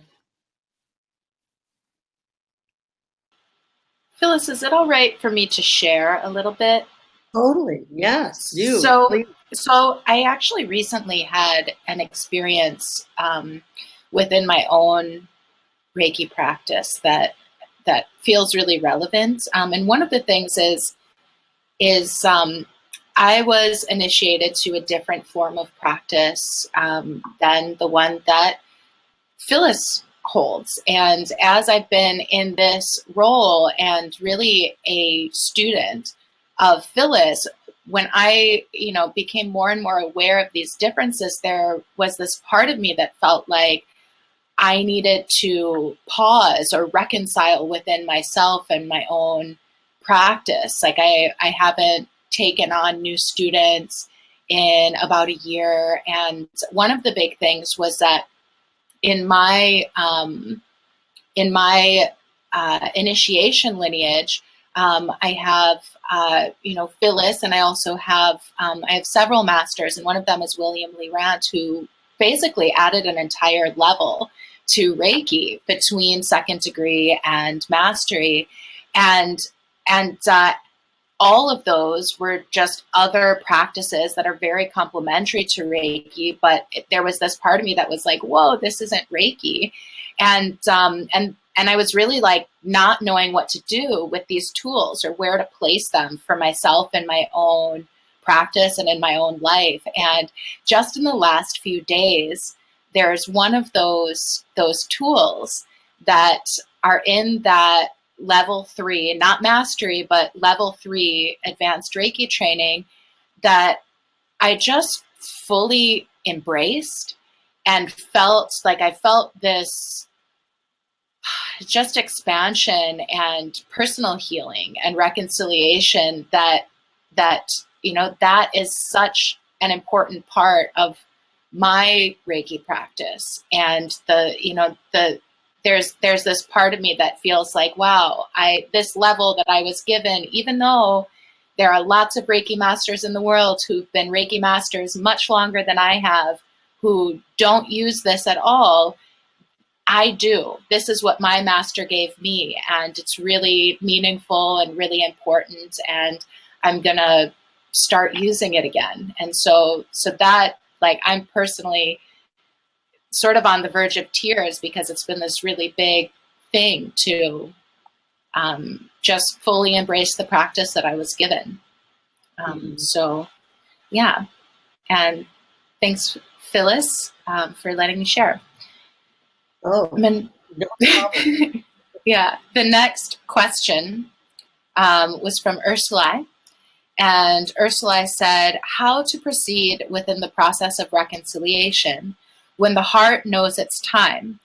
Phyllis, is it all right for me to share a little bit? Totally. Yes, do. So I actually recently had an experience within my own Reiki practice that feels really relevant. And one of the things is I was initiated to a different form of practice than the one that Phyllis holds. And as I've been in this role and really a student of Phyllis, when I, became more and more aware of these differences, there was this part of me that felt like I needed to pause or reconcile within myself and my own practice. Like I haven't taken on new students in about a year. And one of the big things was that in my initiation lineage, I have Phyllis, and I also have several masters, and one of them is William Lee Rant, who basically added an entire level to Reiki between second degree and mastery, and all of those were just other practices that are very complementary to Reiki, but there was this part of me that was like, whoa, this isn't Reiki. And I was really like not knowing what to do with these tools or where to place them for myself in my own practice and in my own life. And just in the last few days, there's one of those tools that are in that level 3, not mastery, but level 3 advanced Reiki training that I just fully embraced and felt like I felt this just expansion and personal healing and reconciliation that that is such an important part of my Reiki practice. And there's this part of me that feels like, wow, this level that I was given, even though there are lots of Reiki masters in the world who've been Reiki masters much longer than I have, who don't use this at all, I do. This is what my master gave me, and it's really meaningful and really important, and I'm going to start using it again. And so that, like, I'm personally sort of on the verge of tears because it's been this really big thing to just fully embrace the practice that I was given. So, yeah. And thanks, Phyllis, for letting me share. Oh, no problem. Yeah. The next question was from Ursula. And Ursula said, how to proceed within the process of reconciliation when the heart knows its time,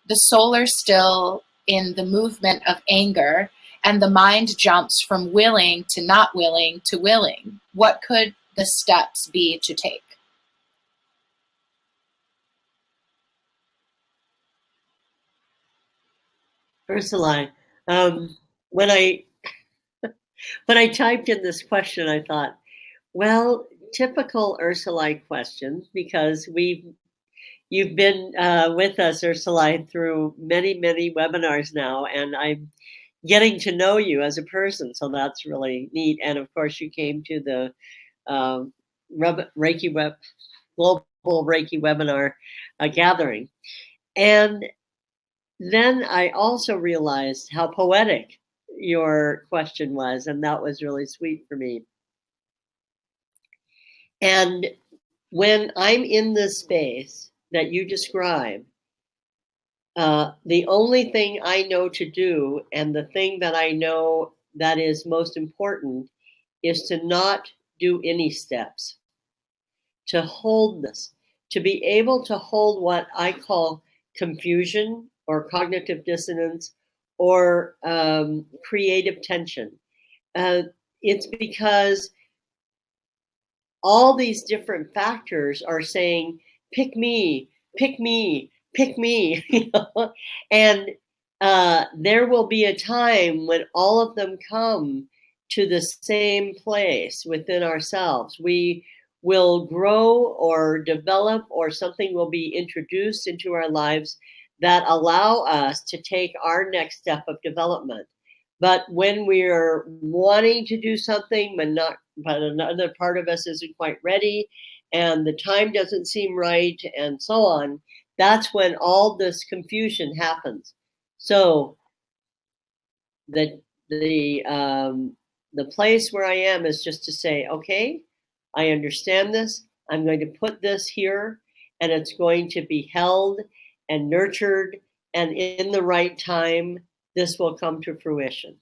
the soul are still in the movement of anger, and the mind jumps from willing to not willing to willing. What could the steps be to take? Ursula, when I typed in this question, I thought, well, typical Ursula questions, because you've been with us, Ursula, through many, many webinars now, and I'm getting to know you as a person, so that's really neat. And of course, you came to the Reiki Global Reiki webinar gathering. And then I also realized how poetic your question was, and that was really sweet for me. And when I'm in this space that you describe, the only thing I know to do, and the thing that I know that is most important, is to not do any steps, to hold this, to be able to hold what I call confusion or cognitive dissonance or creative tension. It's because all these different factors are saying, pick me, pick me, pick me, you know? And there will be a time when all of them come to the same place within ourselves. We will grow or develop, or something will be introduced into our lives that allow us to take our next step of development. But when we're wanting to do something, but another part of us isn't quite ready, and the time doesn't seem right, and so on, that's when all this confusion happens. So the place where I am is just to say, okay, I understand this. I'm going to put this here, and it's going to be held and nurtured, and in the right time, this will come to fruition.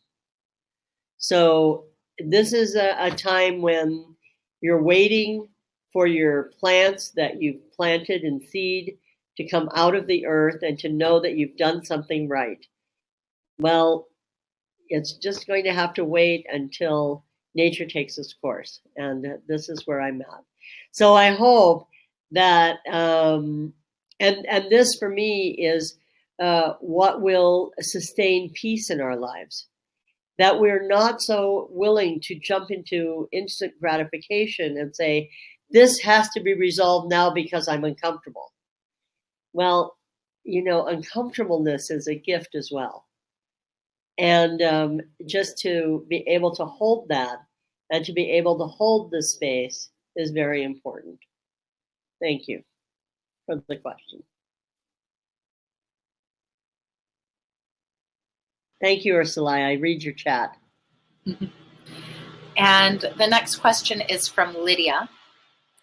So this is a time when you're waiting for your plants that you've planted in seed to come out of the earth and to know that you've done something right. Well, it's just going to have to wait until nature takes its course. And this is where I'm at. So I hope that, and this for me is what will sustain peace in our lives. That we're not so willing to jump into instant gratification and say, this has to be resolved now because I'm uncomfortable. Well, uncomfortableness is a gift as well. And just to be able to hold that and to be able to hold the space is very important. Thank you for the question. Thank you, Ursula. I read your chat. And the next question is from Lydia.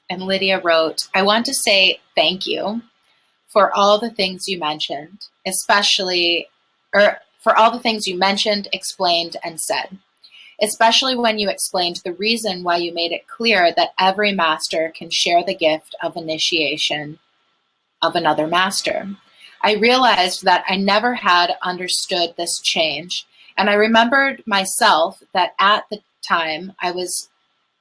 And Lydia wrote, I want to say thank you for all the things you mentioned, especially for all the things you mentioned, explained, and said, especially when you explained the reason why you made it clear that every master can share the gift of initiation of another master. I realized that I never had understood this change, and I remembered myself that at the time I was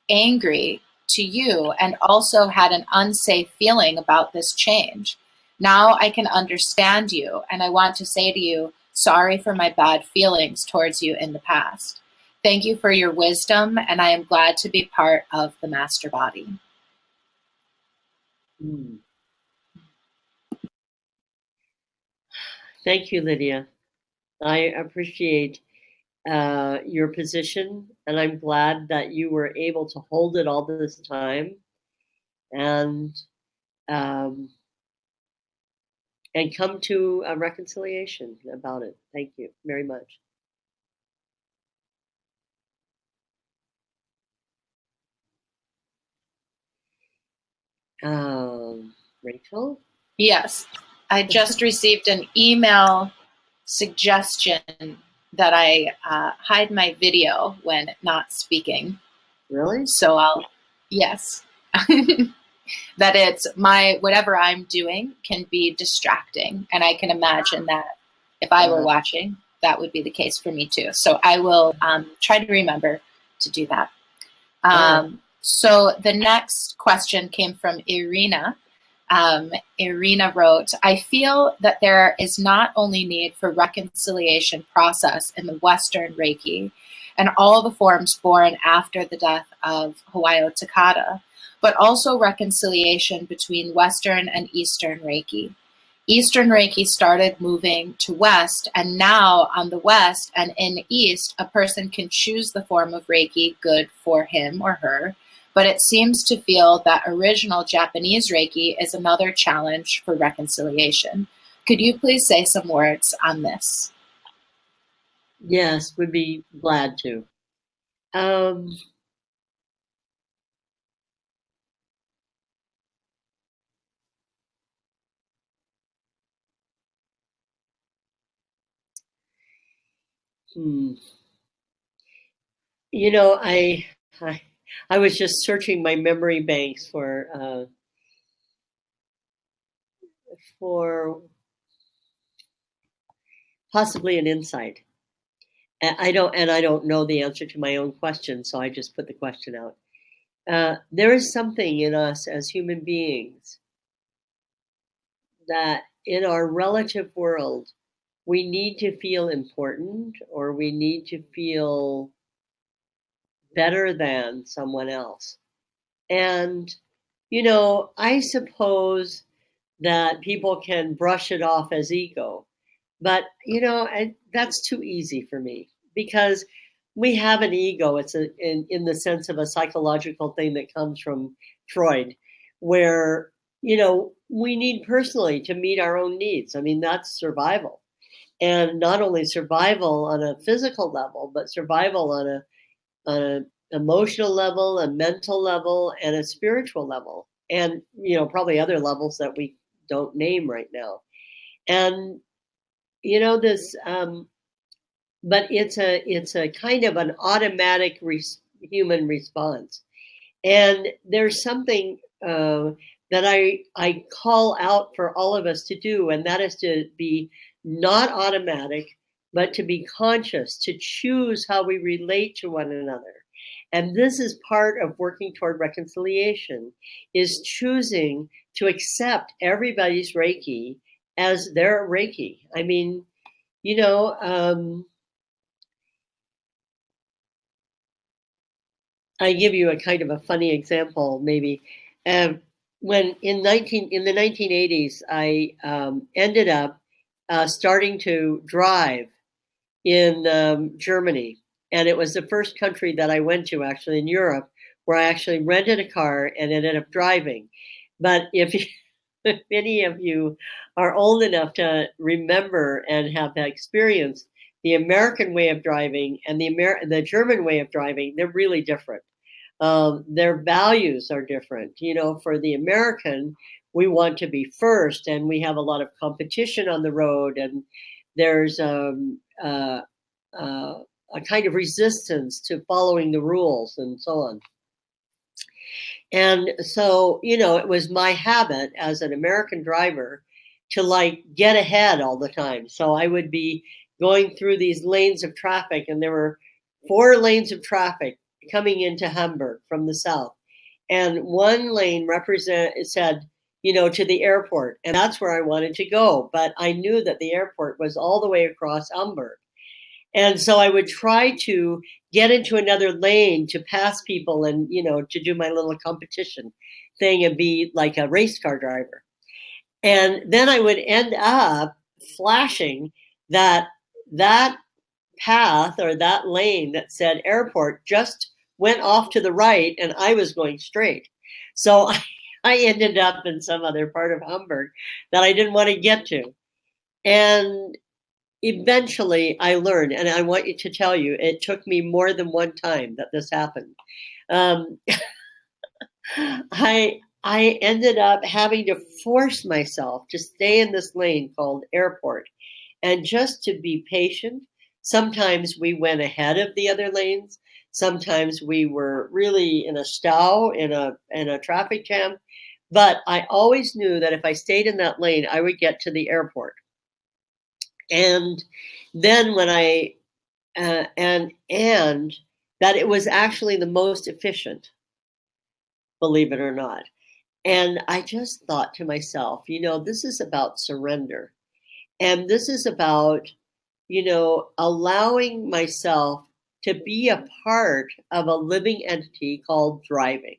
angry to you and also had an unsafe feeling about this change. Now I can understand you, and I want to say to you, sorry for my bad feelings towards you in the past. Thank you for your wisdom, and I am glad to be part of the master body. Thank you, Lydia. I appreciate your position, and I'm glad that you were able to hold it all this time and come to a reconciliation about it. Thank you very much. Rachel? Yes, I just received an email suggestion that I hide my video when not speaking. Really? So yes, that it's whatever I'm doing can be distracting. And I can imagine that if I were watching, that would be the case for me too. So I will try to remember to do that. So the next question came from Irina. Irina wrote, I feel that there is not only need for reconciliation process in the Western Reiki and all the forms born after the death of Hawayo Takata, but also reconciliation between Western and Eastern Reiki. Eastern Reiki started moving to West, and now on the West and in the East, a person can choose the form of Reiki good for him or her, but it seems to feel that original Japanese Reiki is another challenge for reconciliation. Could you please say some words on this? Yes, would be glad to. You know, I was just searching my memory banks for possibly an insight. And I don't know the answer to my own question, so I just put the question out. There is something in us as human beings that in our relative world, we need to feel important or we need to feel better than someone else. And, you know, I suppose that people can brush it off as ego. But, you know, that's too easy for me because we have an ego. It's in the sense of a psychological thing that comes from Freud, where, you know, we need personally to meet our own needs. I mean, that's survival. And not only survival on a physical level, but survival on a emotional level, a mental level, and a spiritual level. And, you know, probably other levels that we don't name right now. And, you know, this but it's a kind of an automatic human response, and there's something that I call out for all of us to do, and that is to be not automatic, but to be conscious, to choose how we relate to one another. And this is part of working toward reconciliation, is choosing to accept everybody's Reiki as their Reiki. I mean, you know, I give you a kind of a funny example, maybe. When in the 1980s, I ended up starting to drive in Germany, and it was the first country that I went to actually in Europe, where I actually rented a car and ended up driving. But if any of you are old enough to remember and have experienced the American way of driving and the German way of driving, they're really different. Their values are different. You know, for the American, we want to be first, and we have a lot of competition on the road, and there's a kind of resistance to following the rules and so on. And so, it was my habit as an American driver to like get ahead all the time. So I would be going through these lanes of traffic, and there were 4 lanes of traffic coming into Hamburg from the south. And one lane said, to the airport. And that's where I wanted to go. But I knew that the airport was all the way across Hamburg. And so I would try to get into another lane to pass people and, to do my little competition thing and be like a race car driver. And then I would end up flashing that path or that lane that said airport just went off to the right and I was going straight. So I ended up in some other part of Hamburg that I didn't want to get to. And eventually I learned, and I want you to tell you, it took me more than one time that this happened. I ended up having to force myself to stay in this lane called airport and just to be patient. Sometimes we went ahead of the other lanes. Sometimes we were really in a stau, in a traffic jam. But I always knew that if I stayed in that lane, I would get to the airport. And then when and that it was actually the most efficient, believe it or not. And I just thought to myself, this is about surrender. And this is about, allowing myself to be a part of a living entity called driving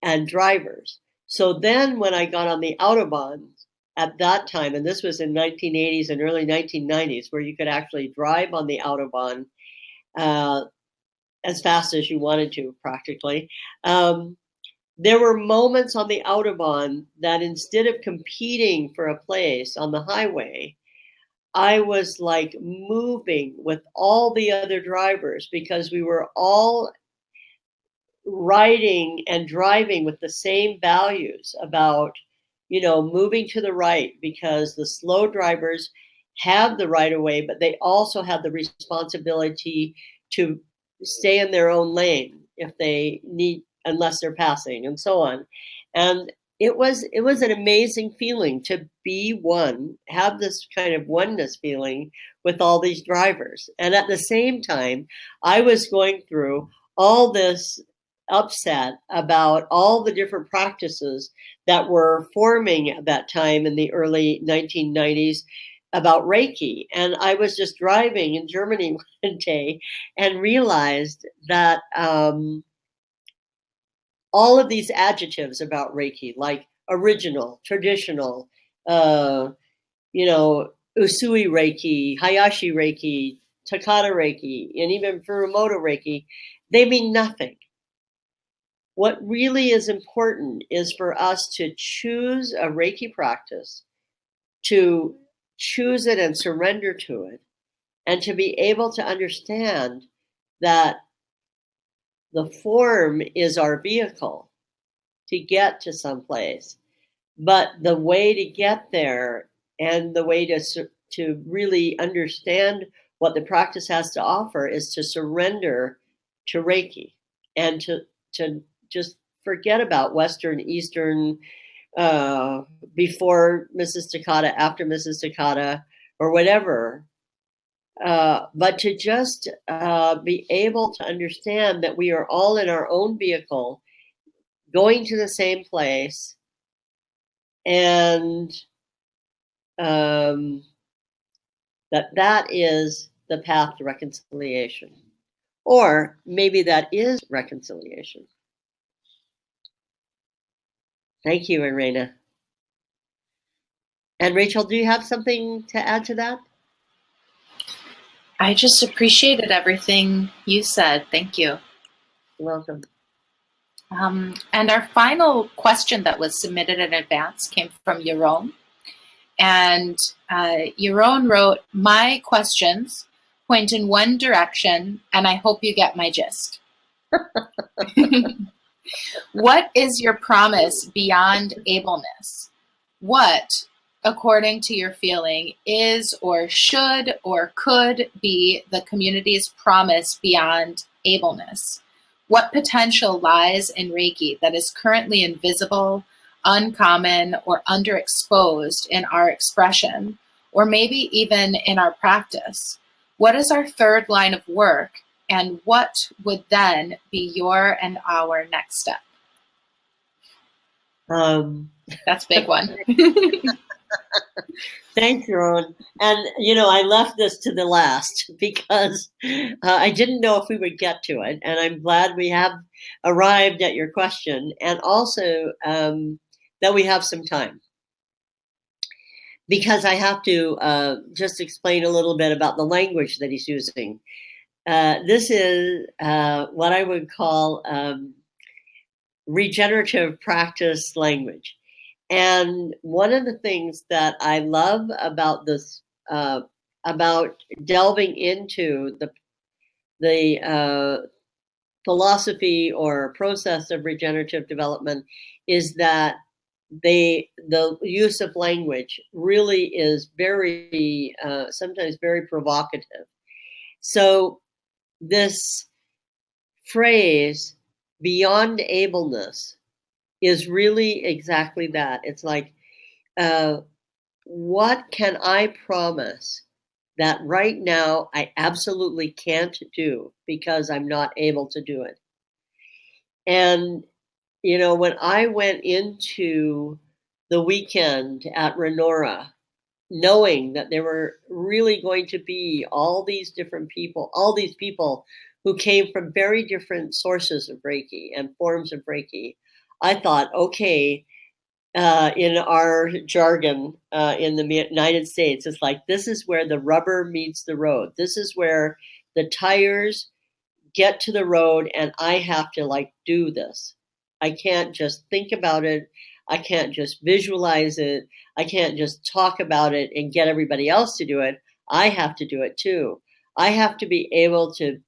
and drivers. So then when I got on the Autobahn at that time, and this was in 1980s and early 1990s, where you could actually drive on the Autobahn as fast as you wanted to, practically. There were moments on the Autobahn that instead of competing for a place on the highway, I was like moving with all the other drivers because we were all riding and driving with the same values about, moving to the right, because the slow drivers have the right of way, but they also have the responsibility to stay in their own lane if they need, unless they're passing, and so on. And it was an amazing feeling to be one, have this kind of oneness feeling with all these drivers. And at the same time, I was going through all this upset about all the different practices that were forming at that time in the early 1990s about Reiki. And I was just driving in Germany one day and realized that all of these adjectives about Reiki, like original, traditional, Usui Reiki, Hayashi Reiki, Takata Reiki, and even Furumoto Reiki, they mean nothing. What really is important is for us to choose a Reiki practice, to choose it and surrender to it, and to be able to understand that the form is our vehicle to get to someplace. But the way to get there and the way to really understand what the practice has to offer is to surrender to Reiki and to just forget about Western, Eastern, before Mrs. Takata, after Mrs. Takata, or whatever. But to just be able to understand that we are all in our own vehicle, going to the same place, and that is the path to reconciliation. Or maybe that is reconciliation. Thank you, Irena. And Rachel, do you have something to add to that? I just appreciated everything you said. Thank you. You're welcome. And our final question that was submitted in advance came from Yaron. And Yaron wrote, "My questions point in one direction, and I hope you get my gist. What is your promise beyond ableness? What, according to your feeling, is or should or could be the community's promise beyond ableness? What potential lies in Reiki that is currently invisible, uncommon, or underexposed in our expression, or maybe even in our practice? What is our third line of work, and what would then be your and our next step? That's a big one. Thanks, Ron. And, I left this to the last because I didn't know if we would get to it. And I'm glad we have arrived at your question, and also that we have some time. Because I have to just explain a little bit about the language that he's using. This is what I would call regenerative practice language. And one of the things that I love about this, about delving into the philosophy or process of regenerative development, is that the use of language really is very sometimes very provocative. So this phrase beyond ableness is really exactly that. It's like, what can I promise that right now I absolutely can't do because I'm not able to do it? And, when I went into the weekend at Renora, knowing that there were really going to be all these people who came from very different sources of Reiki and forms of Reiki, I thought, okay, in our jargon in the United States, it's like, this is where the rubber meets the road. This is where the tires get to the road, and I have to do this. I can't just think about it. I can't just visualize it. I can't just talk about it and get everybody else to do it. I have to do it too. I have to be able to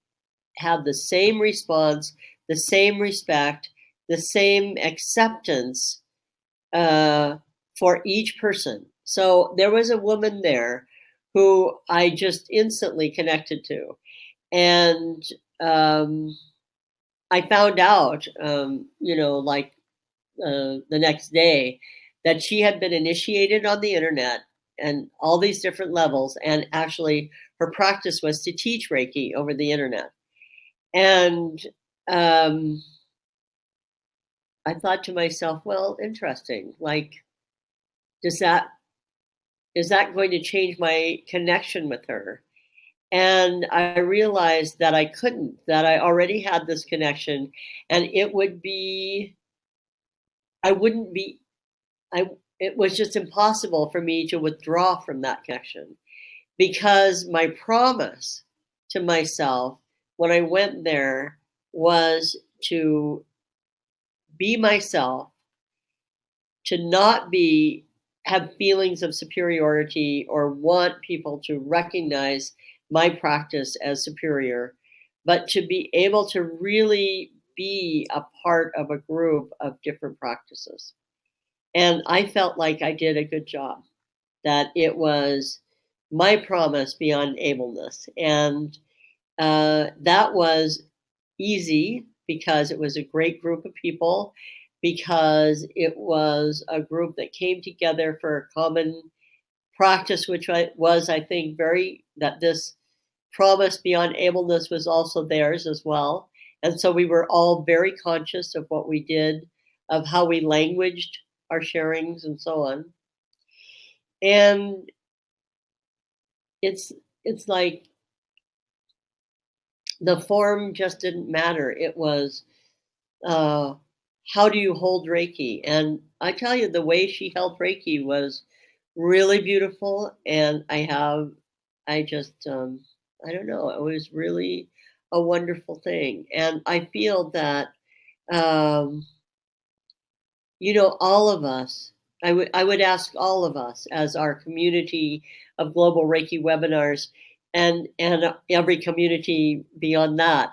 have the same response, the same respect, the same acceptance for each person. So there was a woman there who I just instantly connected to. And I found out, the next day, that she had been initiated on the internet and all these different levels. And actually, her practice was to teach Reiki over the internet. And I thought to myself, well, interesting. Is that going to change my connection with her? And I realized that I couldn't, that I already had this connection, and it was just impossible for me to withdraw from that connection, because my promise to myself when I went there was to be myself, to not have feelings of superiority or want people to recognize my practice as superior, but to be able to really be a part of a group of different practices. And I felt like I did a good job, that it was my promise beyond ableness. And that was easy because it was a great group of people, because it was a group that came together for a common practice, which was, I think, that this promise beyond ableness was also theirs as well. And so we were all very conscious of what we did, of how we languaged our sharings and so on. And it's like the form just didn't matter. It was, how do you hold Reiki? And I tell you, the way she held Reiki was really beautiful. And I don't know, it was really a wonderful thing. And I feel that, all of us, I would ask all of us, as our community of global Reiki webinars, and every community beyond that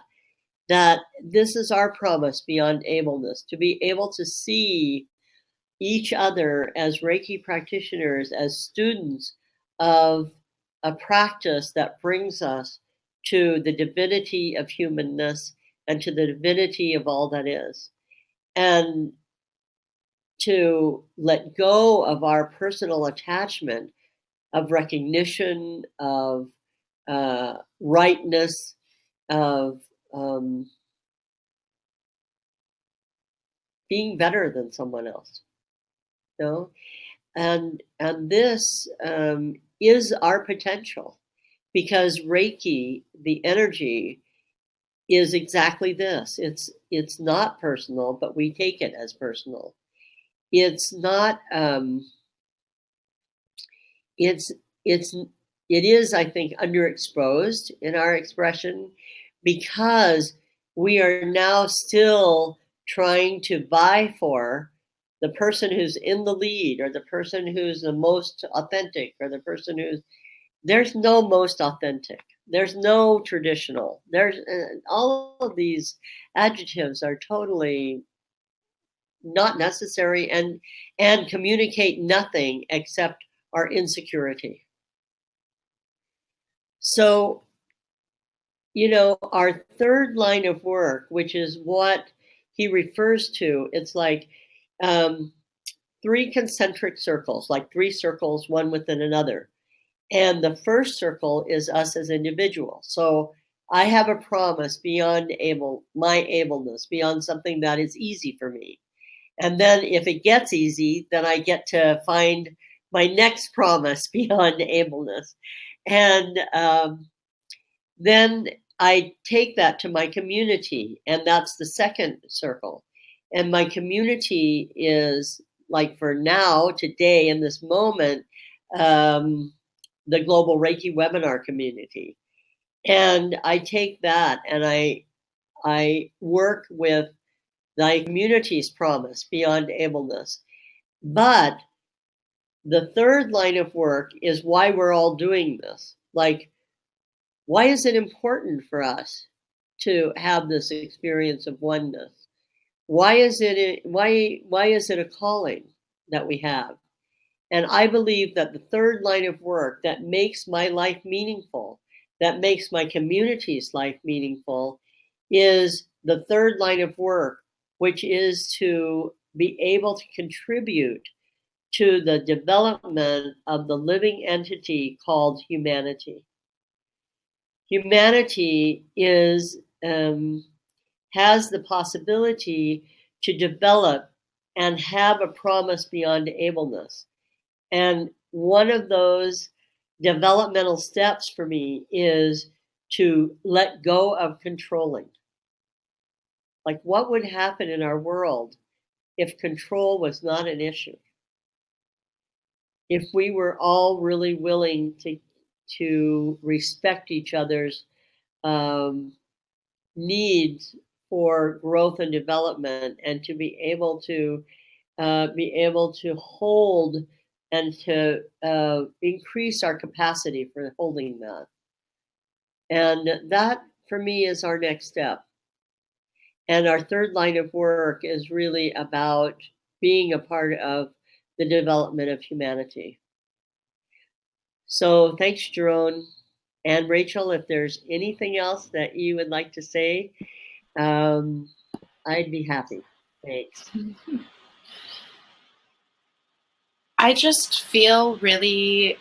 this is our promise beyond ableness, to be able to see each other as Reiki practitioners, as students of a practice that brings us to the divinity of humanness and to the divinity of all that is. And to let go of our personal attachment of recognition, of rightness, of being better than someone else, you know? And this is our potential, because Reiki, the energy, is exactly this. It's not personal, but we take it as personal. It's not. It is, I think, underexposed in our expression, because we are now still trying to vie for the person who's in the lead, or the person who's the most authentic, or the person who's, there's no most authentic, there's no traditional, there's all of these adjectives are totally not necessary, and communicate nothing except our insecurity. So, our third line of work, which is what he refers to, it's like three concentric circles, like three circles, one within another. And the first circle is us as individuals. So I have a promise beyond my ableness, beyond something that is easy for me. And then if it gets easy, then I get to find my next promise beyond ableness. And then I take that to my community, and that's the second circle. And my community is, like, for now, today, in this moment, the global Reiki webinar community. And I take that and I work with thy community's promise beyond ableness. But the third line of work is why we're all doing this. Like, why is it important for us to have this experience of oneness? Why is it a calling that we have? And I believe that the third line of work that makes my life meaningful, that makes my community's life meaningful, is the third line of work, which is to be able to contribute to the development of the living entity called humanity. Humanity has the possibility to develop and have a promise beyond ableness. And one of those developmental steps for me is to let go of controlling. Like, what would happen in our world if control was not an issue? If we were all really willing to respect each other's needs for growth and development, and to be able to hold and to increase our capacity for holding that. And that, for me, is our next step. And our third line of work is really about being a part of the development of humanity. So thanks, Jerome. And Rachel, if there's anything else that you would like to say, I'd be happy. Thanks. I just feel really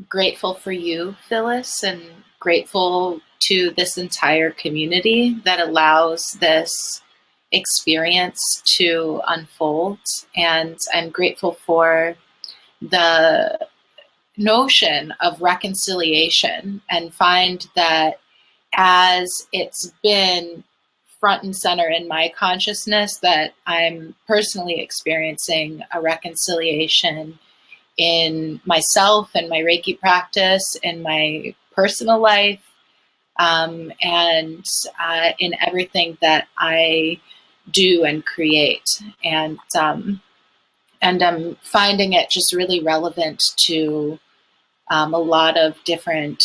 grateful for you, Phyllis, and grateful to this entire community that allows this experience to unfold. And I'm grateful for the notion of reconciliation, and find that as it's been front and center in my consciousness, that I'm personally experiencing a reconciliation in myself and my Reiki practice, in my personal life, and in everything that I do and create. And I'm finding it just really relevant to a lot of different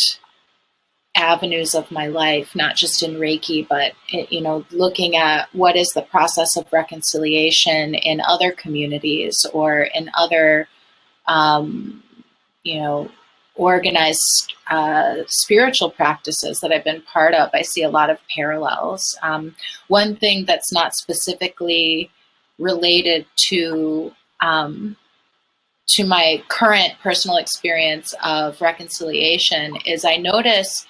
avenues of my life, not just in Reiki, but looking at what is the process of reconciliation in other communities or in other, organized spiritual practices that I've been part of. I see a lot of parallels. One thing that's not specifically related to my current personal experience of reconciliation is I notice,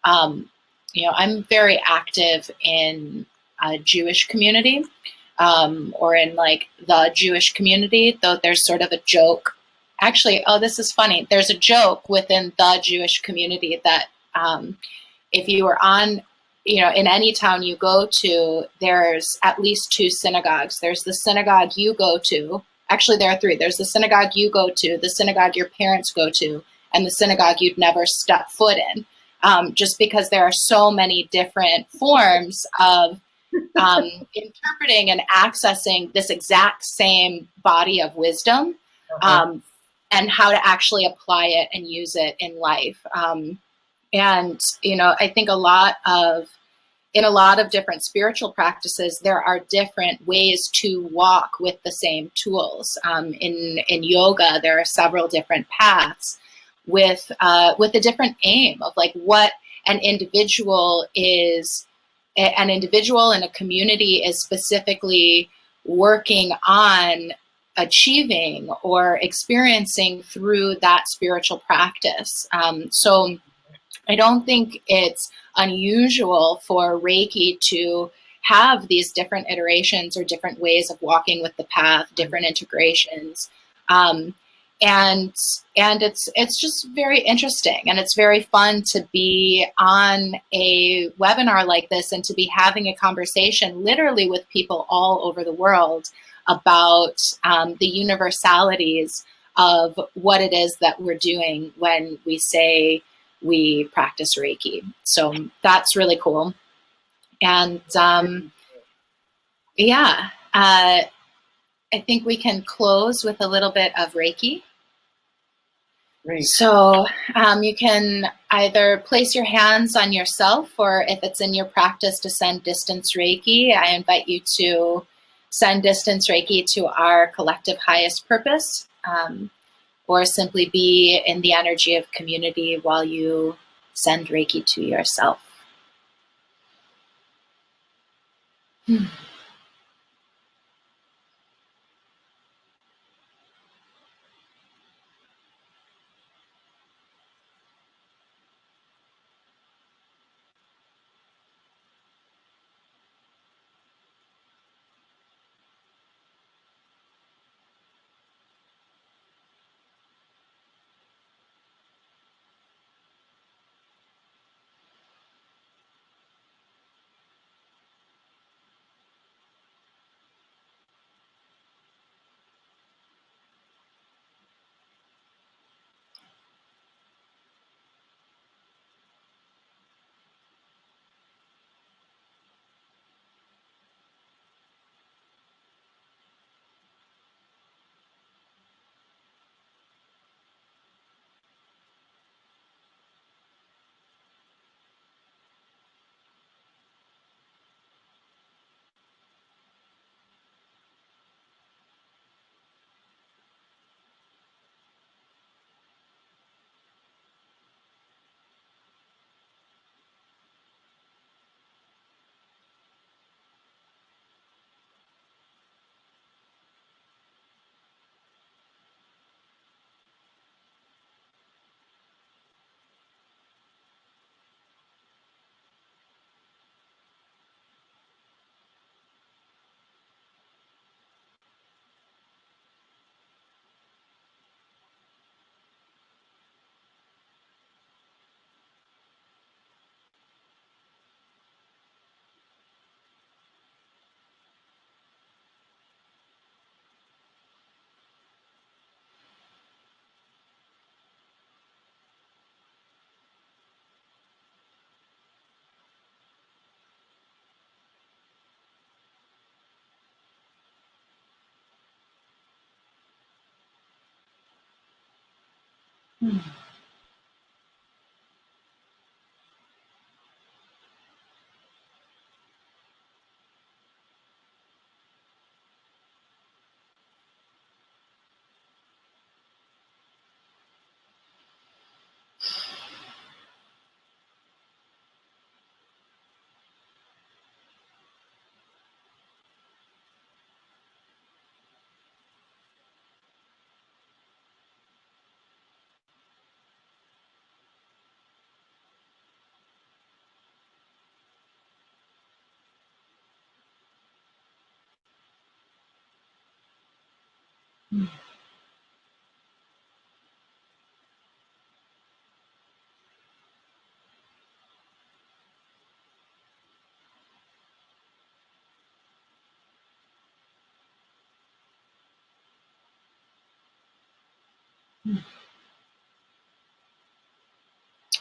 I'm very active in a Jewish community, or in like the Jewish community, though there's sort of a joke. Actually, oh, this is funny. There's a joke within the Jewish community that if you were on, in any town you go to, there's at least 2 synagogues. There's the synagogue you go to. Actually, there are 3. There's the synagogue you go to, the synagogue your parents go to, and the synagogue you'd never step foot in. Just because there are so many different forms of interpreting and accessing this exact same body of wisdom, and how to actually apply it and use it in life. And, I think in a lot of different spiritual practices, there are different ways to walk with the same tools. In yoga, there are several different paths with a different aim of like what an individual is. An individual in a community is specifically working on achieving or experiencing through that spiritual practice. So I don't think it's unusual for Reiki to have these different iterations or different ways of walking with the path, different integrations. And it's just very interesting, and it's very fun to be on a webinar like this and to be having a conversation literally with people all over the world about the universalities of what it is that we're doing when we say we practice Reiki. So that's really cool. And I think we can close with a little bit of Reiki. Great. So you can either place your hands on yourself, or if it's in your practice to send distance Reiki, I invite you to send distance Reiki to our collective highest purpose, or simply be in the energy of community while you send Reiki to yourself.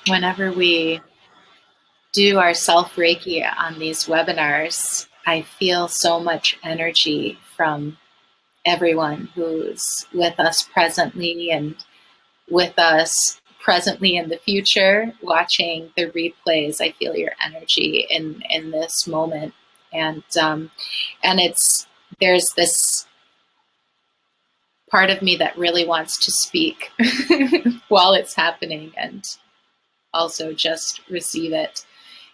Whenever we do our self Reiki on these webinars, I feel so much energy from everyone who's with us presently and with us presently in the future watching the replays. I feel your energy in this moment, and there's this part of me that really wants to speak while it's happening and also just receive it.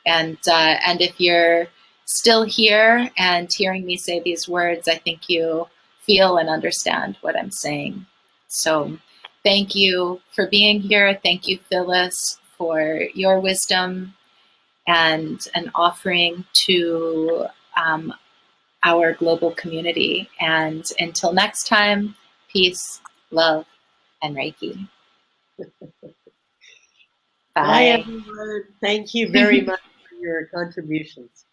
And if you're still here and hearing me say these words, I think you feel and understand what I'm saying. So thank you for being here. Thank you, Phyllis, for your wisdom and an offering to our global community. And until next time, peace, love, and Reiki. Bye, everyone. Thank you very much for your contributions.